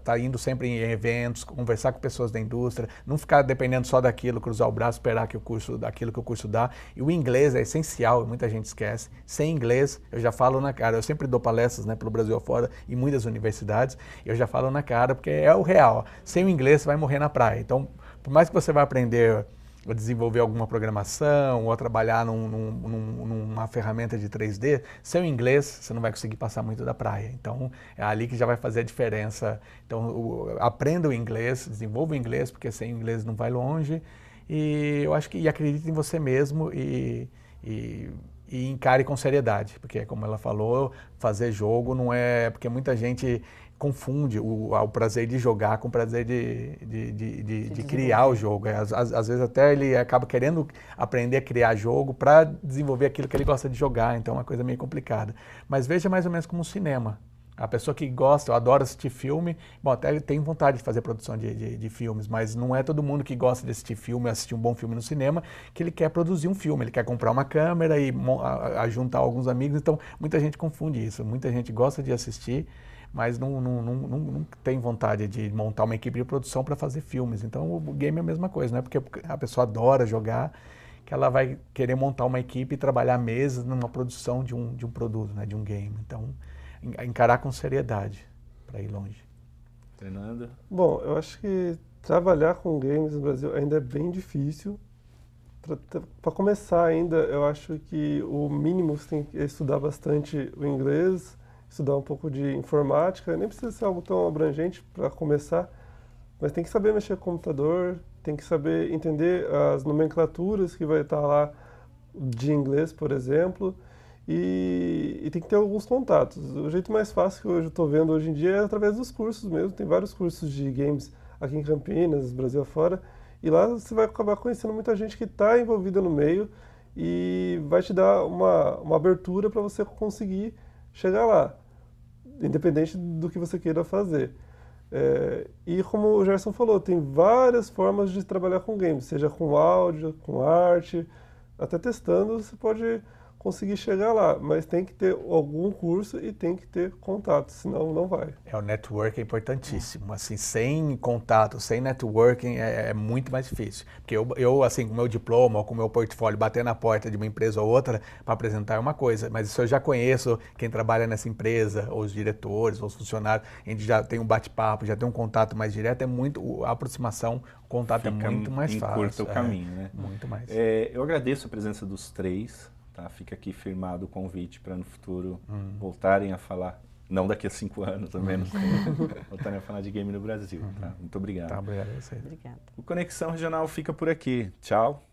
tá indo sempre em eventos, conversar com pessoas da indústria, não ficar dependendo só daquilo, cruzar o braço, esperar daquilo que o curso dá. E o inglês é essencial, muita gente esquece. Sem inglês, eu já falo na cara, eu sempre dou palestras, né, pelo Brasil afora, em muitas universidades, eu já falo na cara, porque é o real. Sem o inglês, você vai morrer na praia. Então, por mais que você vá aprender a desenvolver alguma programação ou a trabalhar numa ferramenta de 3D, sem o inglês você não vai conseguir passar muito da praia. Então é ali que já vai fazer a diferença. Então aprenda o inglês, desenvolva o inglês, porque sem o inglês não vai longe. E eu acho que acredite em você mesmo e encare com seriedade, porque como ela falou, fazer jogo não é... Porque muita gente confunde o prazer de jogar com o prazer de criar o jogo. Às vezes até ele acaba querendo aprender a criar jogo para desenvolver aquilo que ele gosta de jogar, então é uma coisa meio complicada. Mas veja mais ou menos como um cinema. A pessoa que gosta, eu adoro assistir filme, bom, até tem vontade de fazer produção de filmes, mas não é todo mundo que gosta de assistir filme, assistir um bom filme no cinema, que ele quer produzir um filme, ele quer comprar uma câmera e juntar alguns amigos, então muita gente confunde isso, muita gente gosta de assistir, mas não tem vontade de montar uma equipe de produção para fazer filmes. Então o game é a messoa coisa, não é porque a pessoa adora jogar que ela vai querer montar uma equipe e trabalhar meses numa produção de um produto, né, de um game. Então, encarar com seriedade para ir longe. Fernando? Bom, eu acho que trabalhar com games no Brasil ainda é bem difícil. Para começar ainda, eu acho que o mínimo você tem que estudar bastante o inglês, estudar um pouco de informática, nem precisa ser algo tão abrangente para começar, mas tem que saber mexer com o computador, tem que saber entender as nomenclaturas que vai estar lá de inglês, por exemplo, e tem que ter alguns contatos. O jeito mais fácil que eu estou vendo hoje em dia é através dos cursos mesmo, tem vários cursos de games aqui em Campinas, Brasil afora, e lá você vai acabar conhecendo muita gente que está envolvida no meio e vai te dar uma abertura para você conseguir chegar lá, independente do que você queira fazer. E como o Gerson falou, tem várias formas de trabalhar com games, seja com áudio, com arte, até testando você pode conseguir chegar lá, mas tem que ter algum curso e tem que ter contato, senão não vai. O networking é importantíssimo, assim, sem contato, sem networking é muito mais difícil, porque eu assim, com o meu diploma ou com o meu portfólio, bater na porta de uma empresa ou outra para apresentar é uma coisa, mas se eu já conheço quem trabalha nessa empresa, ou os diretores, ou os funcionários, a gente já tem um bate-papo, já tem um contato mais direto, a aproximação, o contato fica é muito mais fácil. Encurta o caminho, né? Muito mais. Eu agradeço a presença dos três. Tá, fica aqui firmado o convite para no futuro voltarem a falar, não daqui a 5 anos, ao menos, voltarem a falar de game no Brasil. Tá? Muito obrigado. Tá, obrigado a você. Obrigada. O Conexão Regional fica por aqui. Tchau.